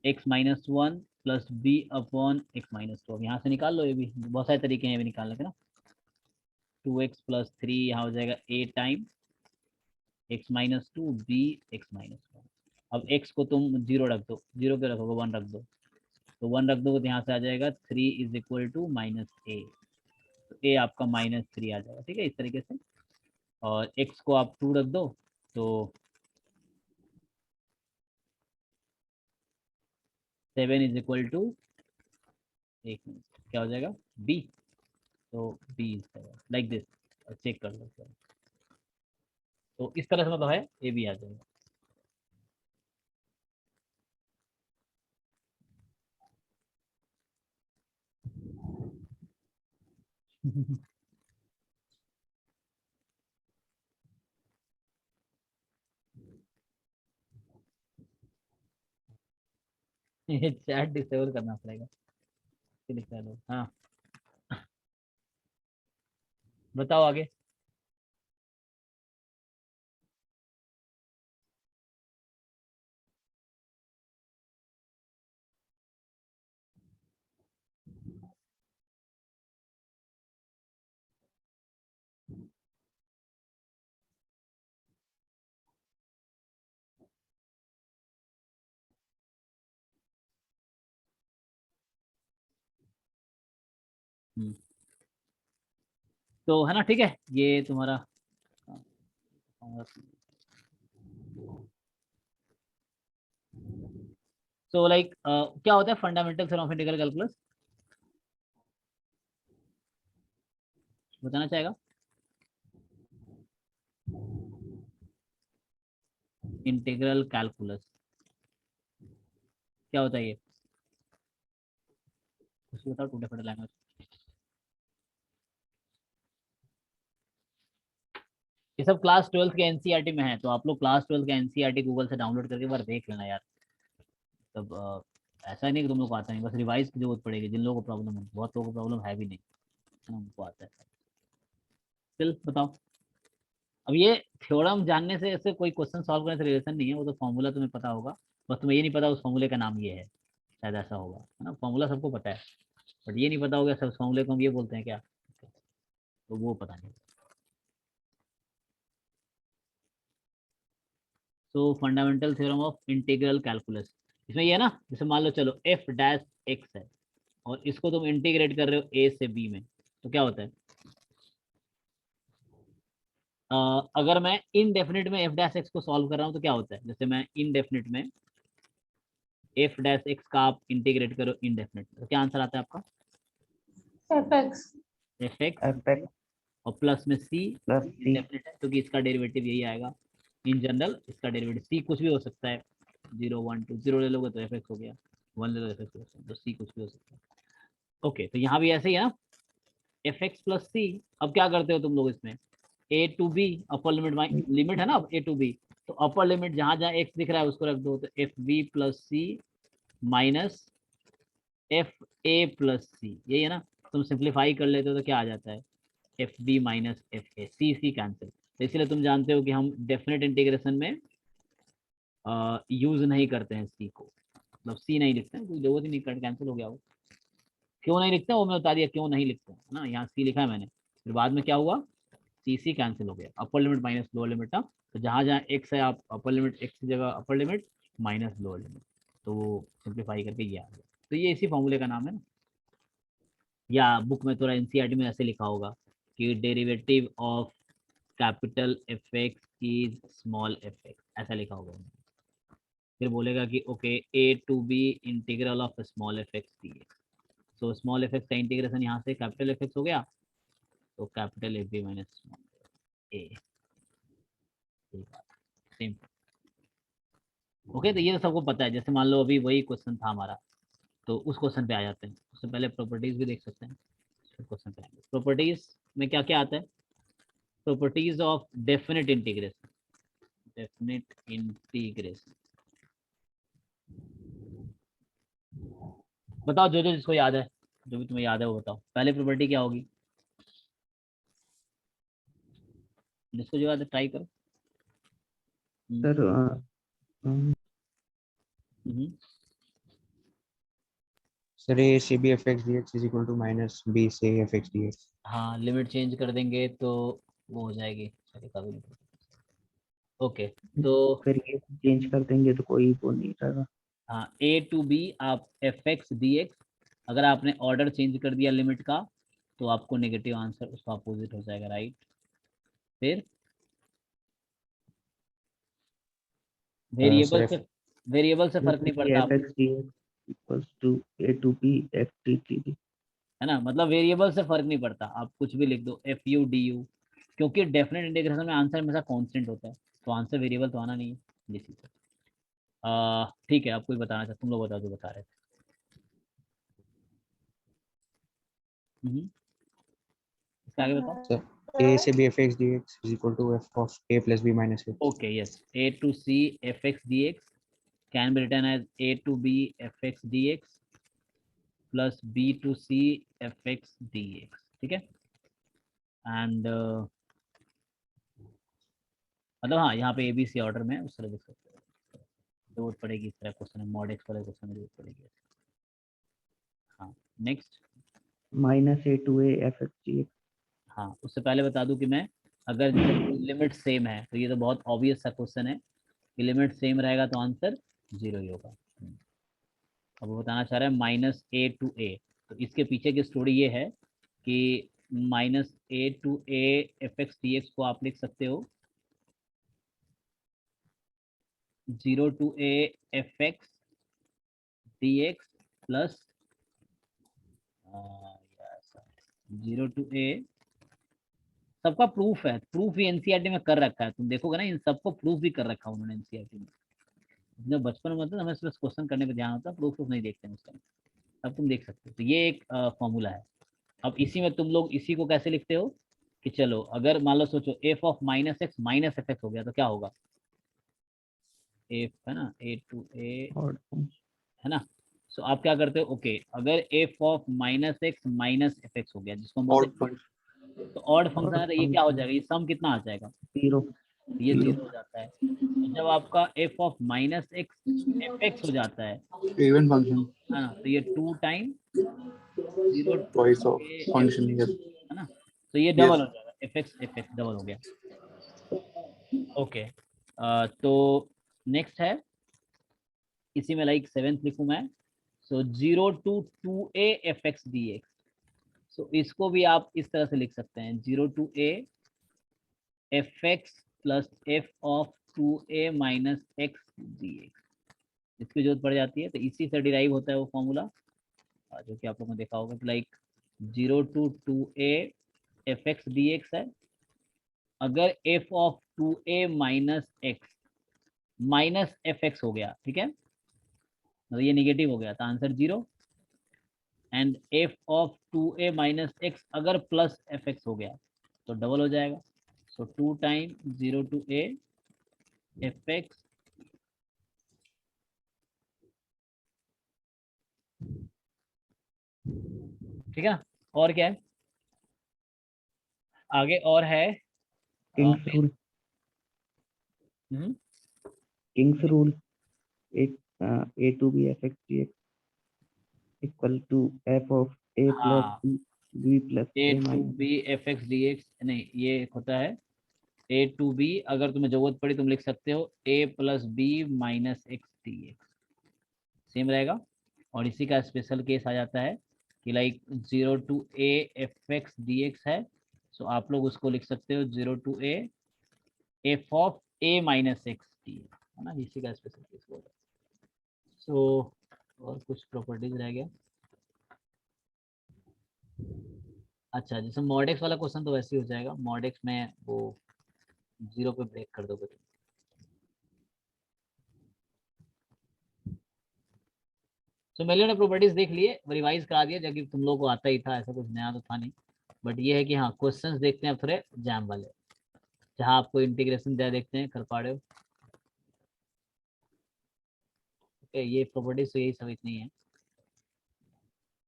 x minus one plus B upon x minus two, अब यहाँ से निकाल लो, ये भी बहुत सारे तरीके हैं भी निकालने के ना। 2x प्लस 3 यहाँ हो जाएगा a time x minus two b x minus one. अब x को तुम 0 रख दो, 0 पे रखोगे 1 रख दो, तो 1 रख दोगे तो यहाँ से आ जाएगा 3 इज इक्वल टू माइनस ए, तो a आपका माइनस 3 आ जाएगा, ठीक है इस तरीके से। और x को आप 2 रख दो तो 7 इज इक्वल टू, एक मिनट क्या हो जाएगा b, तो b लाइक दिस, चेक कर लो सर। तो इस तरह से मतलब है ए बी आ जाएगा। ये चैट डिसेबल करना पड़ेगा, लिखा लो। हाँ बताओ आगे। तो है ना, ठीक है ये तुम्हारा। तो लाइक क्या होता है fundamental theorem of integral calculus, बताना चाहेगा? इंटीग्रल कैलकुलस क्या होता है ये, कुछ बताओ, टू डिफरेंट लैंग्वेज। ये सब क्लास 12 के एनसीईआरटी में है, तो आप लोग क्लास 12 के एनसीईआरटी गूगल से डाउनलोड करके एक बार देख लेना यार। तब ऐसा नहीं कि तुम लोग को आता नहीं, बस रिवाइज की जरूरत पड़ेगी, जिन लोगों को प्रॉब्लम है, बहुत लोगों को प्रॉब्लम है भी नहीं, है ना, उनको आता है। चल बताओ, अब ये थ्योरम जानने से ऐसे कोई क्वेश्चन सॉल्व करने से रिलेशन नहीं है, वो तो फॉर्मूला तुम्हें पता होगा, बस तुम्हें ये नहीं पता उस फॉर्मूले का नाम ये है, शायद ऐसा होगा, है ना। फॉर्मूला सबको पता है, बट ये नहीं पता होगा सब फॉर्मूले को हम ये बोलते हैं क्या, तो वो पता नहीं। तो fundamental theorem of integral calculus, इसमें ये है ना, जैसे मान लो चलो एफ डैश एक्स है और इसको तुम इंटीग्रेट कर रहे हो ए से बी में, तो क्या होता है, अगर मैं इनडेफिनिट में एफ डैश एक्स को सॉल्व कर रहा हूँ तो क्या होता है, जैसे मैं इनडेफिनिट में एफ डैश एक्स का आप इंटीग्रेट करो इनडेफिनिट, तो क्या आंसर आता है आपका, एफ एक्स और प्लस में सी
प्लस सी
डेफिनेट है क्योंकि इसका डेरिवेटिव यही आएगा। इन जनरल इसका डेरिवेटिव सी कुछ भी हो सकता है, 0 1 2, 0 ले लोगे तो एफ एक्स हो गया, 1 ले लो एफ एक्स हो सकता है, तो सी कुछ भी हो सकता है। ओके तो यहाँ भी ऐसे ही है ना, एफ एक्स प्लस सी। अब क्या करते हो तुम लोग इसमें, A to B upper limit, limit है ना अब ए टू बी, तो अपर लिमिट जहां जहां एक्स दिख रहा है उसको रख दो, तो F B plus C minus F A plus C, यही है ना। तुम सिंप्लीफाई कर लेते हो तो क्या आ जाता है, f B minus F a, c c cancel. तो इसलिए तुम जानते हो कि हम डेफिनेट इंटीग्रेशन में यूज नहीं करते हैं सी को, मतलब सी नहीं लिखते हैं, कोई जरूरत ही नहीं, कर कैंसिल हो गया वो। क्यों नहीं लिखते हैं वो मैं बता दिया, क्यों नहीं लिखते हैं ना, यहाँ सी लिखा है मैंने, फिर बाद में क्या हुआ, सी सी कैंसिल हो गया, upper limit minus lower limit था, तो जहाँ जहाँ एक्स है आप अपर लिमिट एक्स की जगह upper limit minus lower limit, तो वो सिंप्लीफाई करके ये आ गया। तो ये इसी फॉर्मूले का नाम है ना, या बुक में थोड़ा एनसीईआरटी में ऐसे लिखा होगा कि derivative of capital F X is small F X, ऐसा लिखा होगा। फिर बोलेगा कि okay A to B integral of small F x D X, so small F X का इंटीग्रेशन यहाँ से कैपिटल एफ एक्स हो गया, तो capital F B minus small A, same. Okay, तो ये तो सबको पता है। जैसे मान लो अभी वही क्वेश्चन था हमारा, तो उस क्वेश्चन पे आ जाते हैं। उससे पहले प्रॉपर्टीज भी देख सकते हैं, फिर क्वेश्चन पे आएंगे। प्रॉपर्टीज में क्या क्या आता है? Properties of definite integration. Definite integration बताओ, जो जो जिसको याद है, जो भी तुम्हें याद है वो बताओ। पहले प्रॉपर्टी क्या होगी? जिसको जो याद है ट्राई करो।
सर
सर ए से b f x D x is equal to minus b से एफ एक्स डी एक्स।
हाँ, लिमिट चेंज कर देंगे तो वो हो जाएगी। ओके, तो
फिर ये चेंज कर देंगे तो कोई वो नहीं रहेगा।
हाँ, ए टू बी आप एफ एक्स डी एक्स, अगर आपने ऑर्डर चेंज कर दिया लिमिट का तो आपको नेगेटिव आंसर उसका अपोजिट हो जाएगा, राइट। फिर वेरिएबल से फर्क नहीं पड़ता
f x D x equals to a to b f t t d,
है ना। मतलब वेरिएबल से फर्क नहीं पड़ता, आप कुछ भी लिख दो, एफ यू डी यू, क्योंकि डेफिनेट इंटीग्रेशन में आंसर हमेशा कांस्टेंट होता है, तो आंसर वेरिएबल तो आना नहीं है। इसी से ठीक है, आप कोई बताना चाहते, तुम लोग बताओ जो बता रहे थे। इसका आगे बताओ।
ए से b f x D x is equal to f of a plus B minus x.
Okay, yes, a to c f x D x can be written as a to b f x D x plus b to c f x D x, ठीक है। एंड मतलब हाँ, यहाँ पे एबीसी ऑर्डर में उस तरह देख सकते हो, जरूरत पड़ेगी इस तरह क्वेश्चन है, मॉड एक्स वाले क्वेश्चन में जरूरत पड़ेगी। हाँ, next
minus A to A F x D x.
हाँ, उससे पहले बता दूं कि मैं, अगर लिमिट सेम है तो ये तो बहुत ऑब्वियस सा क्वेश्चन है कि लिमिट सेम रहेगा तो आंसर 0 ही होगा। अब वो बताना चाह रहा है माइनस ए टू ए, तो इसके पीछे की स्टोरी ये है कि minus A to A F x D X को आप लिख सकते हो 0 to A F x D x plus 0 to A, सबका प्रूफ है, प्रूफ भी एनसीईआरटी में कर रखा है, तुम देखोगे ना, इन सबको प्रूफ भी कर रखा है उन्होंने एनसीईआरटी में। जब बचपन में मतलब हमें सिर्फ क्वेश्चन करने पे ध्यान होता है, प्रूफ नहीं देखते हैं उसका, अब तुम देख सकते हो। तो ये एक फॉर्मूला है। अब इसी में तुम लोग इसी को कैसे लिखते हो कि चलो अगर मान लो सोचो F of minus x minus f x हो गया तो क्या होगा, एफ है ना, ए टू ए है ना। सो आप क्या करते हो, ओके अगर f of minus x minus f x हो गया जिसको हम बोलते हैं तो ऑड फंक्शन है, तो ये क्या हो जाएगा, ये सम कितना आ जाएगा,
0,
ये 0 हो जाता है। तो जब आपका F of minus x F x हो जाता है
इवन फंक्शन
है ना, तो ये 2 टाइम 0
ट्वाइस ऑफ फंक्शन
है ना, तो ये डबल हो जाएगा, एफ एक्स डबल हो गया। ओके, तो नेक्स्ट है इसी में लाइक 7th लिखूं मैं, so 0 to 2a F x D X, so इसको भी आप इस तरह से लिख सकते हैं 0 to a f x plus f of 2a minus x D x, इसकी जरूरत पड़ जाती है। तो इसी से डिराइव होता है वो फॉर्मूला जो कि आप लोगों ने देखा होगा, like 0 to 2a F x D x है, अगर f of 2a minus x minus f x हो गया, ठीक है, तो ये नेगेटिव हो गया तो answer 0, and f of 2a minus x अगर प्लस एफ एक्स हो गया तो डबल हो जाएगा, so 2 time 0 to a f x ठीक है। और क्या है आगे, और है
king's rule. King's rule, a to b f x D x equal to f of a plus b plus
a to b f x D x, नहीं ये होता है ए टू बी, अगर तुम्हें जरूरत पड़ी तुम लिख सकते हो A plus B minus x D X, same रहेगा। और इसी का स्पेशल केस आ जाता है कि like 0 to A F x D x है, सो आप लोग उसको लिख सकते हो 0 to A f of a minus x D x, है ना, इसी का स्पेशल केस बोल रहा है। सो और कुछ प्रॉपर्टीज रह गया। अच्छा, जैसे मॉड एक्स वाला क्वेश्चन तो वैसे ही हो जाएगा, मॉड एक्स में वो 0 पे ब्रेक कर दोगे तुम। सो मेलियो ने प्रॉपर्टीज देख लिए, रिवाइज करा दिया, जबकि तुम लोग को आता ही था, ऐसा कुछ नया तो था नहीं, बट ये है कि हाँ क्वेश्चंस देखते हैं थोड़े जैम वाले, जहाँ आपको इंटीग्रेशन दिया देखते हैं कर पा रहे हो। ये प्रॉपर्टीज तो यही सब इतनी है।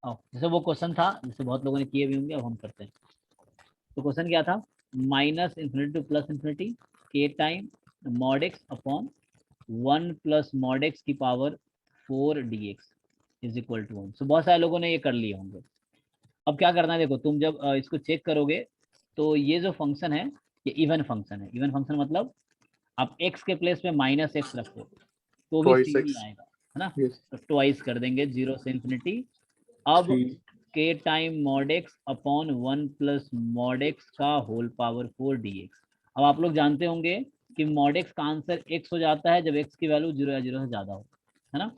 जैसे वो क्वेश्चन था जैसे बहुत लोगों ने किए भी होंगे, अब हम करते हैं। तो क्वेश्चन क्या था, minus infinity to plus infinity के time mod X upon 1 plus mod X की power 4 dx is equal to 1। So बहुत सारे लोगों ने ये कर लिए होंगे। अब क्या करना है, देखो तुम जब इसको चेक करोगे तो ये जो फंक्शन है ये इवन फंक्शन है। इवन फंक्शन मतलब आप x के प्लेस में माइनस एक्स रखो तो भी
Twice
सेम ही
x.
आएगा, है ना।
Yes.
तो ट्वाइस कर देंगे 0 से इन्फिनिटी। अब
3.
के time mod X upon 1 plus mod x का होल पावर 4 dx। अब आप लोग जानते होंगे कि मॉड एक्स का आंसर x हो जाता है जब x की वैल्यू 0 या 0 से ज्यादा हो, है ना।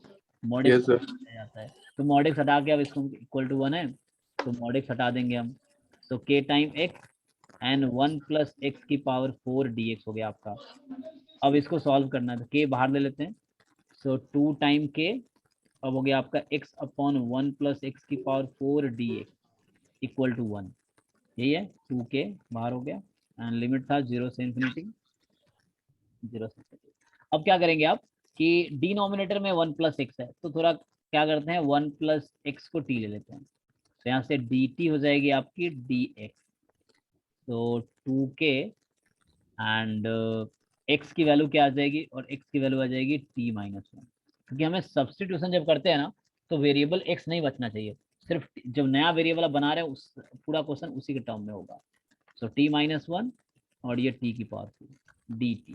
Mod
Yes,
x
sir.
जाता है, तो मॉड एक्स हटा के अब इसको इक्वल टू 1 है तो मॉड एक्स हटा देंगे हम। तो के time x and 1 plus x की पावर 4 dx हो गया आपका। अब इसको सॉल्व करना है तो k बाहर ले लेते हैं। सो 2 टाइम k अब हो गया आपका x अपॉन 1 प्लस एक्स की पावर 4 dx इक्वल टू 1। यही है 2k बाहर हो गया एंड लिमिट था 0 से इन्फिनिटी 0 से इन्फिनिटी। अब क्या करेंगे आप कि डिनोमिनेटर में 1 प्लस एक्स है तो थोड़ा क्या करते हैं 1 प्लस एक्स को t ले लेते हैं। तो यहाँ से dt हो जाएगी आपकी dx। तो 2k एंड x की वैल्यू क्या आ जाएगी और x की वैल्यू आ जाएगी t माइनस 1। क्योंकि हमें सब्सटीट्यूशन जब करते हैं ना तो वेरिएबल x नहीं बचना चाहिए, सिर्फ जब नया वेरिएबल आप बना रहे हैं उस पूरा क्वेश्चन उसी के टर्म में होगा। सो t माइनस 1 और ये t की पावर 2 dt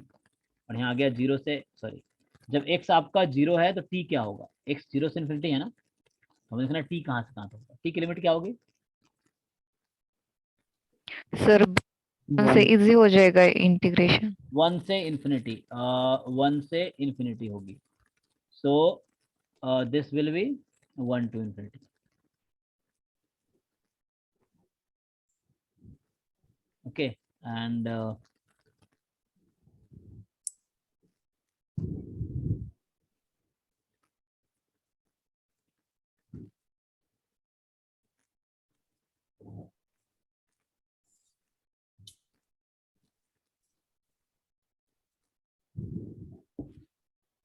और यहाँ आ गया 0 से सॉरी जब x आपका 0 है तो t क्या होगा, x 0 से इन्फिनिटी है ना, तो हमें देखना t कहाँ से कहाँ तक होगा। t की लिमिट क्या होगी
सर 1 से इजी हो जाएगा इंटीग्रेशन।
1 से इन्फिनिटी 1 से इन्फिनिटी होगी। So this will be 1 to infinity। Okay and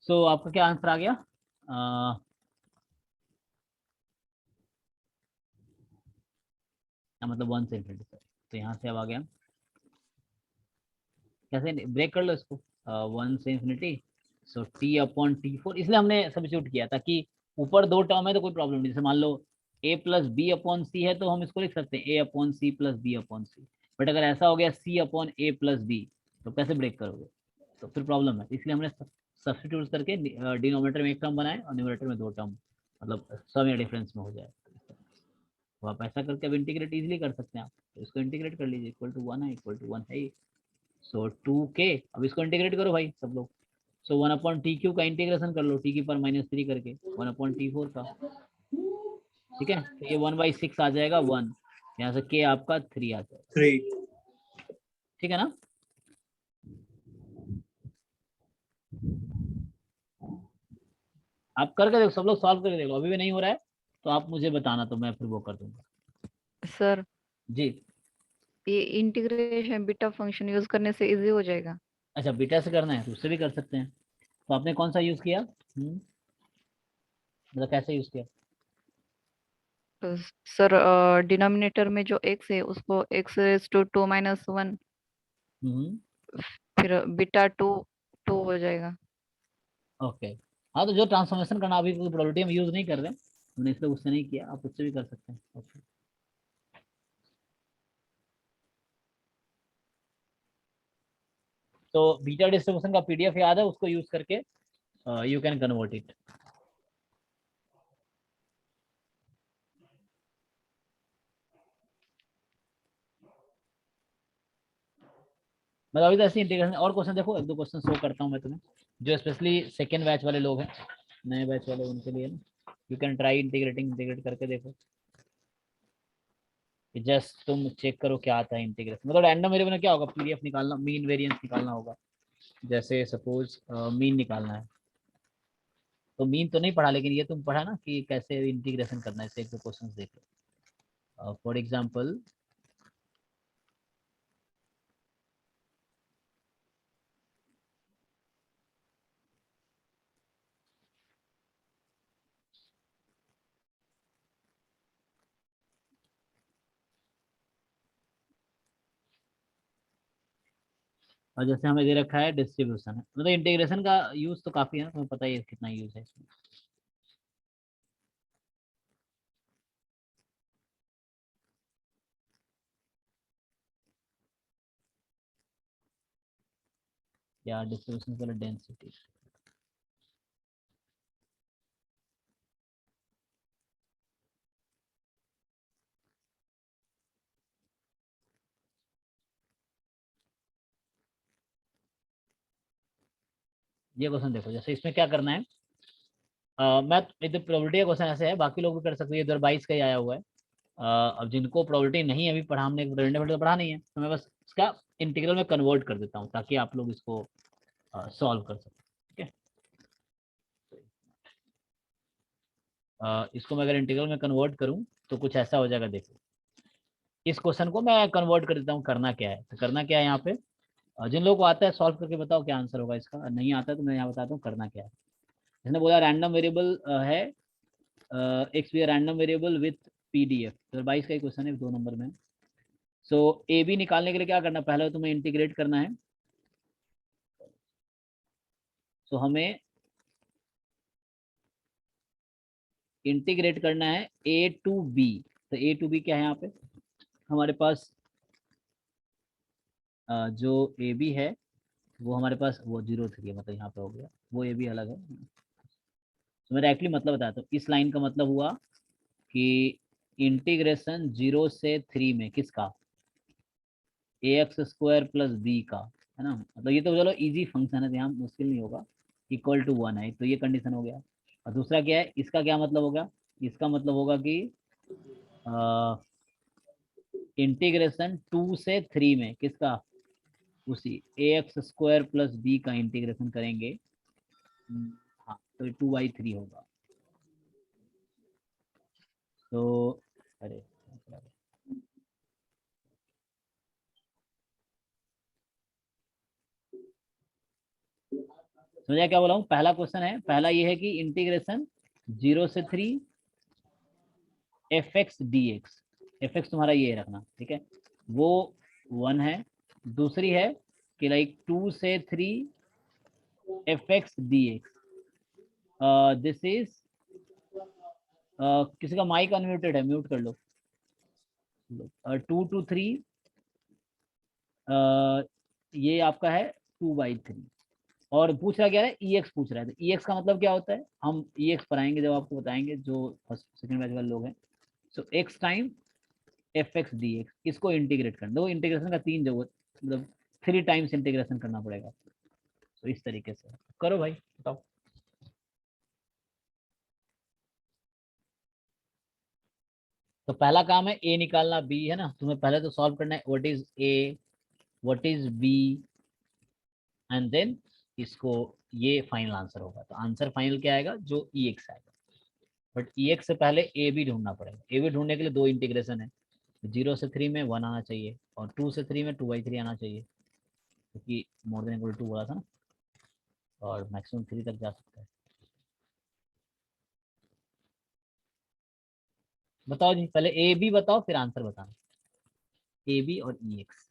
so आपका क्या आंसर आ गया मतलब 1 से इन्फिनिटी सर। तो यहाँ से अब आ गया कैसे ब्रेक कर लो इसको 1 से इन्फिनिटी। सो t अपॉन t4 इसलिए हमने सब्स्टिट्यूट किया था कि ऊपर दो टर्म है तो कोई प्रॉब्लम नहीं। जैसे मान लो a plus B upon c है तो हम इसको लिख सकते हैं a upon c plus B upon c. But अगर ऐसा हो गया c upon a plus b तो कैसे ब्रेक करोगे, तो फिर प्रॉब्लम है। इसलिए हमने सब्स्टिट्यूट करके डिनोमिनेटर में एक टर्म बनाए और न्यूमरेटर में दो टर्म, मतलब सम या डिफरेंस में हो जाए। तो आप ऐसा करके अब इंटीग्रेट इजीली कर सकते हैं आप। तो इसको इंटीग्रेट कर लीजिए इक्वल टू 1 है, इक्वल टू 1 है। सो 2k अब इसको इंटीग्रेट करो भाई सब लोग। सो 1 अपॉन टी क्यू का इंटीग्रेशन कर लो टी की पावर -3 करके 1 अपॉन t4 का, ठीक है। तो ये 1/6 आ जाएगा 1, यहाँ से k आपका 3 आ जाएगा
3.
ठीक है ना। आप करके देखो, सब लोग सॉल्व करके देखो, अभी भी नहीं हो रहा है तो आप मुझे बताना तो मैं फिर वो कर दूंगा।
सर
जी
ये इंटीग्रेशन बीटा फंक्शन यूज करने से इजी हो जाएगा।
अच्छा बीटा से करना है तो उससे भी कर सकते हैं। तो आपने कौन सा यूज किया मतलब कैसे यूज किया।
तो सर डिनोमिनेटर में जो x है उसको x raised to 2 minus 1 फिर बीटा 2 हो जाएगा।
ओके हाँ तो जो ट्रांसफॉर्मेशन करना अभी प्रोबेबिलिटी हम यूज नहीं कर रहे, हमने इसलिए उससे नहीं किया, आप उससे भी कर सकते हैं। ओके तो बीटा डिस्ट्रीब्यूशन का पीडीएफ याद है, उसको यूज करके यू कैन कन्वर्ट इट। मतलब अभी तो ऐसी इंटीग्रेशन और क्वेश्चन देखो, एक दो क्वेश्चन शो करता हूँ मैं तुम्हें जो स्पेशली सेकेंड बैच वाले लोग हैं, नए बैच वाले उनके लिए ना। यू कैन ट्राई इंटीग्रेट करके देखो। जस्ट तुम चेक करो क्या आता है इंटीग्रेशन। मतलब रैंडम वेरिएबल में क्या होगा, पीडीएफ निकालना, मीन वेरिएंस निकालना होगा। जैसे सपोज मीन निकालना है तो मीन तो नहीं पढ़ा, लेकिन ये तुम पढ़ा ना कि कैसे इंटीग्रेशन करना है। इससे एक दो क्वेश्चन देख लो। फॉर एग्जाम्पल और जैसे हमें दे रखा है डिस्ट्रीब्यूशन है, मतलब इंटीग्रेशन का यूज तो काफी है ना, तुम्हें पता ही है कितना यूज है इसमें। या डिस्ट्रीब्यूशन के लिए डेंसिटी। ये क्वेश्चन देखो, जैसे इसमें क्या करना है, मैं इधर प्रोबेबिलिटी का क्वेश्चन ऐसे है, बाकी लोग भी कर सकते हैं, इधर 22 का ही आया हुआ है। अब जिनको प्रोबेबिलिटी नहीं है अभी पढ़ा हमने, तो पढ़ा नहीं है, तो मैं बस इसका इंटीग्रल में कन्वर्ट कर देता हूँ ताकि आप लोग इसको सॉल्व कर सकें। ठीक है, इसको मैं अगर इंटीग्रल में कन्वर्ट करूँ तो कुछ ऐसा हो जाएगा। देखो इस क्वेश्चन को मैं कन्वर्ट कर देता हूँ, करना क्या है, तो करना क्या है यहाँ पे, जिन लोगों को आता है सॉल्व करके बताओ क्या आंसर होगा इसका, नहीं आता है तो मैं यहाँ बताता हूँ करना क्या है। इसने बोला रैंडम वेरिएबल है x be random variable with PDF, तो 22 का ही क्वेश्चन है 2 नंबर में। सो ए बी निकालने के लिए क्या करना है, पहले तुम्हें इंटीग्रेट करना है। सो हमें इंटीग्रेट करना है ए टू बी। तो ए टू बी क्या है यहाँ पे हमारे पास, जो ए बी है वो हमारे पास वो 0 3 मतलब यहाँ पे हो गया, वो ए बी अलग है। तो मैं डायरेक्टली मतलब बताता हूँ, इस लाइन का मतलब हुआ कि इंटीग्रेशन 0 से 3 में किसका, ax² प्लस बी का, है ना। मतलब ये तो चलो इजी फंक्शन है, यहाँ मुश्किल नहीं होगा, इक्वल टू 1 है, तो ये कंडीशन हो गया। और दूसरा क्या है, इसका क्या मतलब होगा, इसका मतलब होगा कि इंटीग्रेशन 2 से 3 में किसका, उसी ax² प्लस बी का इंटीग्रेशन करेंगे। हाँ तो 2/3 होगा। तो अरे समझा क्या बोला हूँ, पहला क्वेश्चन है, पहला ये है कि इंटीग्रेशन 0 से 3 fx dx, fx तुम्हारा ये रखना, ठीक है, वो 1 है। दूसरी है कि लाइक 2 से 3 fx dx, दिस इज, किसी का माइक अनम्यूटेड है, म्यूट कर लो। 2 to 3 ये आपका है 2/3। और पूछ रहा क्या है, EX पूछ रहा है, तो EX का मतलब क्या होता है, हम EX पर आएंगे जब आपको बताएंगे, जो फर्स्ट सेकंड बैच वाले लोग हैं। सो x टाइम fx dx, इसको इंटीग्रेट करना, दो इंटीग्रेशन का 3 जरूरत, मतलब 3 टाइम्स इंटीग्रेशन करना पड़ेगा। तो इस तरीके से करो भाई, बताओ। तो पहला काम है a निकालना, b है ना, तुम्हें पहले तो सॉल्व करना है what is a, what is b, and then इसको, ये फाइनल आंसर होगा। तो आंसर फाइनल क्या आएगा, जो EX आएगा। बट EX से पहले ए बी ढूंढना पड़ेगा। ए बी ढूंढने के लिए 2 इंटीग्रेशन है, 0 से 3 में 1 आना चाहिए, और 2 से 3 में 2/3 आना चाहिए, क्योंकि मोर देन इक्वल टू बोला था ना, और मैक्सिमम 3 तक जा सकता है। बताओ जी, पहले ए बी बताओ फिर आंसर बताना, ए बी और EX।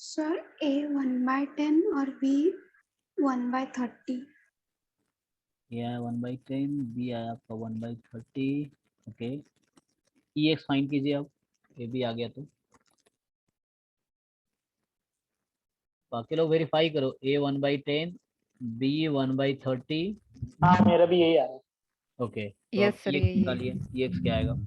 सर A 1/10 और B 1/30।
ये आया 1/10, बी आया आपका 1/30। ओके, ई एक्स फाइंड कीजिए अब, ये भी आ गया तो बाकी लोग वेरीफाई करो। ए 1/10, बी 1/30।
हाँ मेरा भी यही आ रहा है।
ओके, तो
यस
अब
सर
ई एक्स
यही है।
निकालिए, ई एक्स क्या आएगा?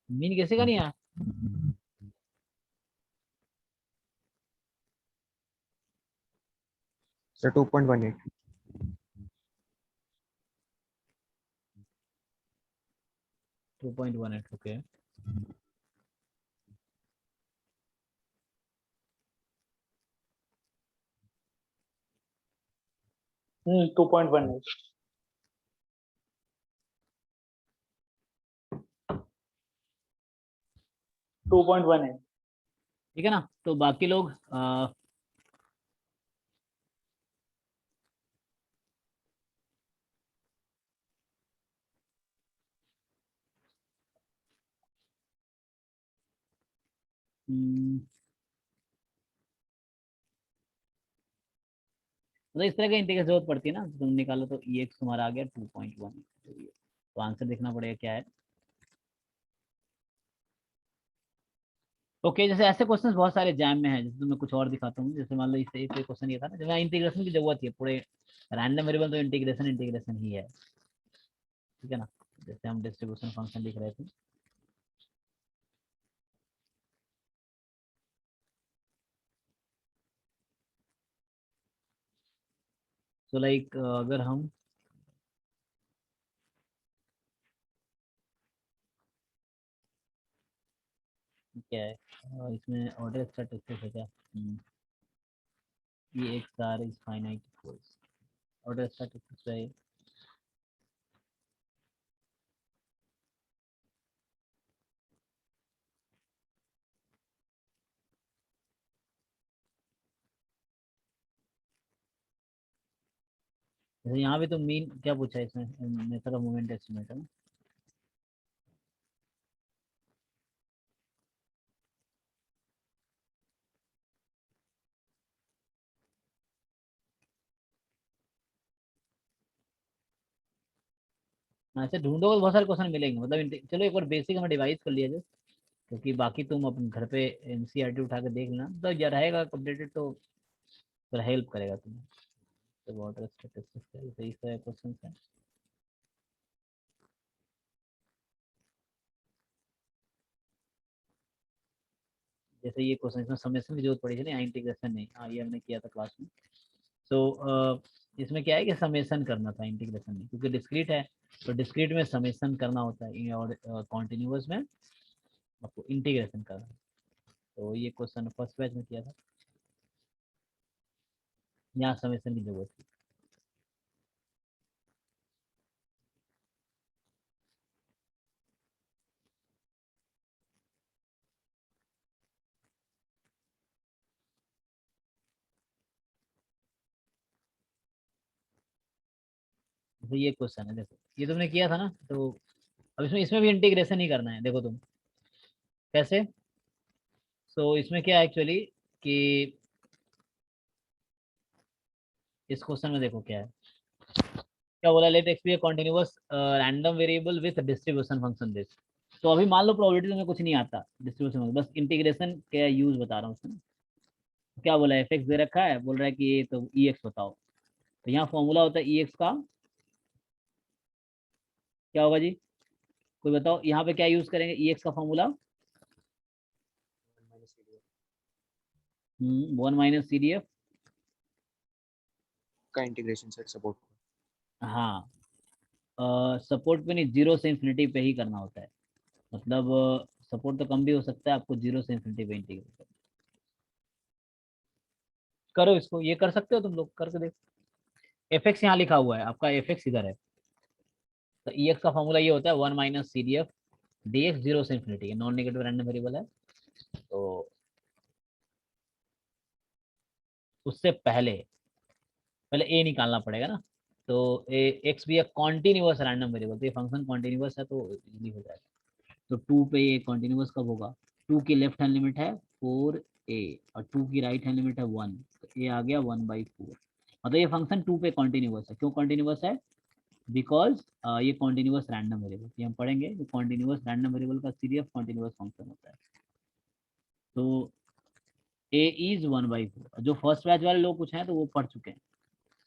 मीन कैसे का नहीं आया?
सर 2.18।
2.18। ओके,
हम्म, 2.18। 2.18।
ठीक है ना। तो बाकी लोग मतलब इस तरह का इंटीग्रल जरूरत पड़ती है ना, तो तुम निकालो तो ई एक्स तुम्हारा आ गया 2.1। तो आंसर देखना पड़ेगा क्या है। ओके, जैसे ऐसे क्वेश्चंस बहुत सारे जैम में हैं, जैसे तो मैं कुछ और दिखाता हूँ। जैसे मान लो इस क्वेश्चन ये था ना, जब इंटीग्रेशन की जरूरत है पूरे रैंडम वेरिएबल, तो इंटीग्रेशन इंटीग्रेशन ही है, ठीक है ना। जैसे हम डिस्ट्रीब्यूशन फंक्शन लिख रहे थे, तो लाइक अगर हम क्या है इसमें ऑर्डर स्टैटिस्टिक्स है क्या? ये एक star is finite equals order statistics है। जैसे यहाँ पे तो मीन क्या पूछा है इसमें, मेथड ऑफ मोमेंट एस्टिमेट है ना। ऐसे ढूंढोगे तो बहुत सारे क्वेश्चन मिलेंगे, मतलब चलो एक बार बेसिक हमें डिवाइस कर लिया जाए, क्योंकि बाकी तुम अपने घर पे एनसीईआरटी उठा के देख लेना, तो ये रहेगा अपडेटेड, तो फिर हेल्प करेगा तुम्हें। तो वाटर स्टैटिस्टिक्स है, इस तरह क्वेश्चन है। जैसे ये क्वेश्चन, इसमें समेशन की जरूरत पड़ी थी ना, इंटीग्रेशन नहीं। हाँ, ये हमने किया था क्लास में। तो इसमें क्या है कि समेशन करना था, इंटीग्रेशन नहीं, क्योंकि डिस्क्रीट है, तो डिस्क्रीट में समेशन करना होता है और कॉन्टिन्यूअस में आपको इंटीग्रेशन करना है। तो ये क्वेश्चन फर्स्ट बैच में किया था, यहाँ समेशन की जरूरत थी। तो ये क्वेश्चन है, देखो ये तुमने किया था ना, तो अब इसमें इसमें भी इंटीग्रेशन ही करना है। देखो तुम कैसे, सो इसमें क्या एक्चुअली कि इस क्वेश्चन में देखो क्या है, क्या बोला, let x be a continuous random variable with distribution function this. तो अभी मान लो प्रोबेबिलिटी तुम्हें कुछ नहीं आता डिस्ट्रीब्यूशन में, बस इंटीग्रेशन का यूज बता रहा हूँ उसमें। क्या बोला है, fx दे रखा है, बोल रहा है कि ये तो ex बताओ, तो यहाँ फॉर्मूला होता है ex का, क्या होगा जी, कोई बताओ यहाँ पे क्या यूज करेंगे ex का फॉर्मूला? 1 माइनस CDF
का इंटीग्रेशन सर सपोर्ट।
हाँ, सपोर्ट पे नहीं, 0 से इन्फिनिटी पे ही करना होता है, मतलब सपोर्ट तो कम भी हो सकता है, आपको 0 से इन्फिनिटी पे इंटीग्रेट करो इसको, ये कर सकते हो तुम लोग, करके देखो। fx यहाँ लिखा हुआ है, आपका fx इधर है, तो ex का फॉर्मूला ये होता है 1 माइनस CDF dx 0 से infinity, non negative random variable है, तो उससे पहले a निकालना पड़ेगा ना, तो x भी एक कॉन्टिन्यूअस रैंडम वेरिएबल, तो ये फंक्शन कॉन्टिन्यूअस है तो इजीली हो जाएगा। तो 2 पे ये कॉन्टिन्यूअस कब होगा, 2 की लेफ्ट हैंड लिमिट है 4a और 2 की राइट हैंड लिमिट है 1, तो a आ गया 1/4, मतलब ये फंक्शन 2 पे कॉन्टिन्यूअस है। क्यों कॉन्टिन्यूअस है, बिकॉज ये कॉन्टिन्यूअस रैंडम वेरिएबल, ये हम पढ़ेंगे, ये कॉन्टिन्यूअस रैंडम वेरिएबल का CDF कॉन्टिन्यूअस फंक्शन होता है। तो a इज 1/4, जो फर्स्ट बैच वाले लोग कुछ हैं तो वो पढ़ चुके हैं,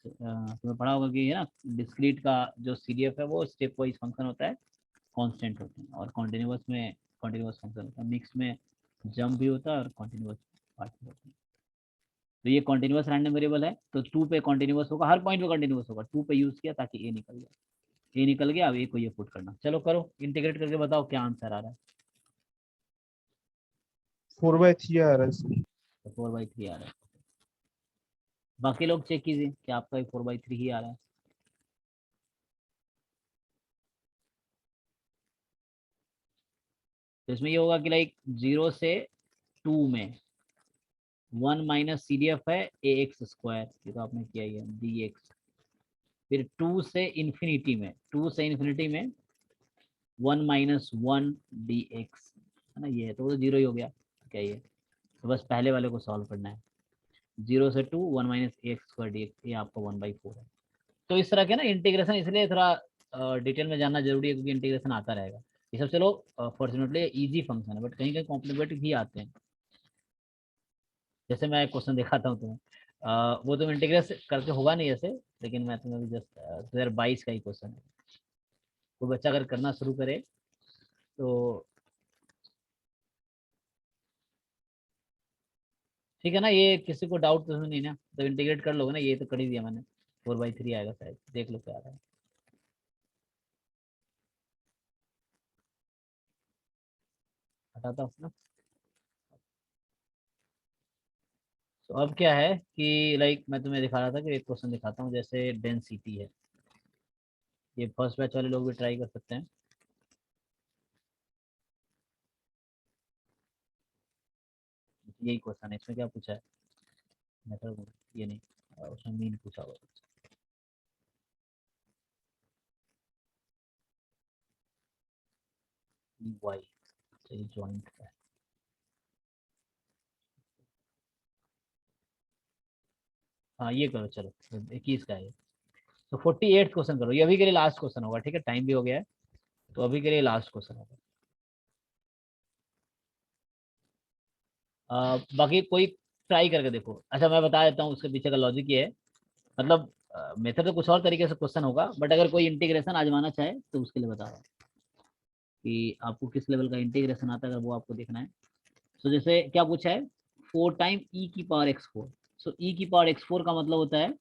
तुम्हें पढ़ा होगा कि है ना, डिस्क्रीट का जो CDF है वो स्टेप वाइज फंक्शन होता है, कांस्टेंट होते हैं, और कॉन्टिन्यूअस में कॉन्टिन्यूअस फंक्शन होता है, मिक्स में जंप भी होता है और कॉन्टिन्यूअस पार्ट भी होता है। तो ये कॉन्टिन्यूअस रैंडम वेरिएबल है, तो 2 पे कॉन्टिन्यूअस होगा, हर पॉइंट पे कॉन्टिन्यूअस होगा, 2 पे यूज किया ताकि a निकल गया, a निकल गया, अब a को ये पुट करना। चलो करो, इंटीग्रेट करके बताओ क्या आंसर आ रहा है।
4/3 आ रहा है।
तो 4/3 आ रहा है, बाकी लोग चेक कीजिए कि आपका 4/3 ही आ रहा है। तो इसमें ये होगा कि लाइक 0 से 2 में 1 माइनस CDF है ax², ये तो आपने किया ही है, dx, फिर 2 से इन्फिनिटी में 1 माइनस 1 dx, है ना, ये है तो वो तो 0 ही हो गया, क्या ये, तो बस पहले वाले को सॉल्व करना है, 0 से 2 1 माइनस ax² dx, ये आपका 1/4 है। तो इस तरह के ना इंटीग्रेशन इसलिए थोड़ा डिटेल में जानना जरूरी है, क्योंकि इंटीग्रेशन आता रहेगा। ये सब चलो फॉर्चुनेटली इजी फंक्शन है, बट कहीं कहीं कॉम्प्लिकेटेड भी आते हैं। जैसे मैं एक क्वेश्चन दिखाता हूँ तुम्हें, वो तुम इंटीग्रेट करके होगा नहीं ऐसे, लेकिन मैं तुम्हें जस्ट 2022 का ही क्वेश्चन है, कोई बच्चा अगर करना शुरू करे तो ठीक है ना, ये किसी को डाउट तो नहीं ना, तो इंटीग्रेट कर लोगे ना, ये तो कर ही दिया मैंने, 4/3 आएगा शायद, देख लो क्या आ रहा है। हटाता हूँ ना। तो अब क्या है कि लाइक मैं तुम्हें दिखा रहा था कि एक क्वेश्चन दिखाता हूँ, जैसे डेंसिटी है, ये फर्स्ट बैच वाले लोग भी ट्राई कर सकते हैं। यही क्वेश्चन है, इसमें क्या पूछा है, मेथड ये नहीं, उसमें मीन पूछा हुआ वाई, चलिए जॉइंट है, हाँ ये करो, चलो 21 का है, तो 48 क्वेश्चन करो, ये अभी के लिए लास्ट क्वेश्चन होगा, ठीक है, टाइम भी हो गया है, तो अभी के लिए लास्ट क्वेश्चन होगा। बाकी कोई ट्राई करके देखो। अच्छा मैं बता देता हूँ उसके पीछे का लॉजिक ये है, मतलब मेथड तो कुछ और तरीके से क्वेश्चन होगा, बट अगर कोई इंटीग्रेशन आजमाना चाहे तो उसके लिए बता रहा हूँ कि आपको किस लेवल का इंटीग्रेशन आता है, अगर वो आपको देखना है। तो जैसे क्या पूछा है, 4 टाइम e⁴ सो e⁴ का मतलब होता है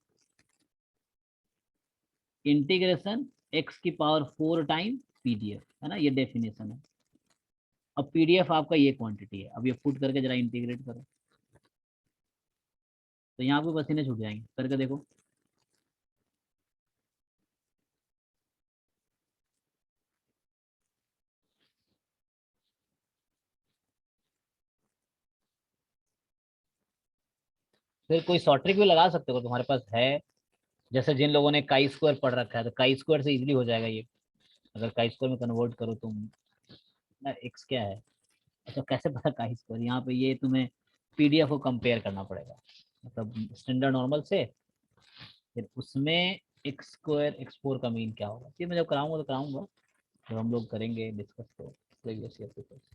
इंटीग्रेशन x⁴ टाइम PDF, है ना, ये डेफिनेशन है। अब PDF आपका ये क्वांटिटी है, अब ये पुट करके जरा इंटीग्रेट करो, तो यहाँ पे पसीने छूट जाएंगे, करके देखो। फिर कोई शॉर्ट ट्रिक भी लगा सकते हो तुम्हारे पास है, जैसे जिन लोगों ने chi² पढ़ रखा है, तो chi² से इजीली हो जाएगा ये, अगर chi² में कन्वर्ट करो तुम ना, x क्या है, अच्छा कैसे पता chi², यहाँ पे ये तुम्हें PDF को कंपेयर करना पड़ेगा, मतलब स्टैंडर्ड नॉर्मल से, फिर उसमें x² x4 का मीन क्या होगा, ये मैं जब कराऊंगा तो कराऊंगा, जब हम लोग करेंगे डिस्कस, तो प्रीवियस ईयर पेपर्स।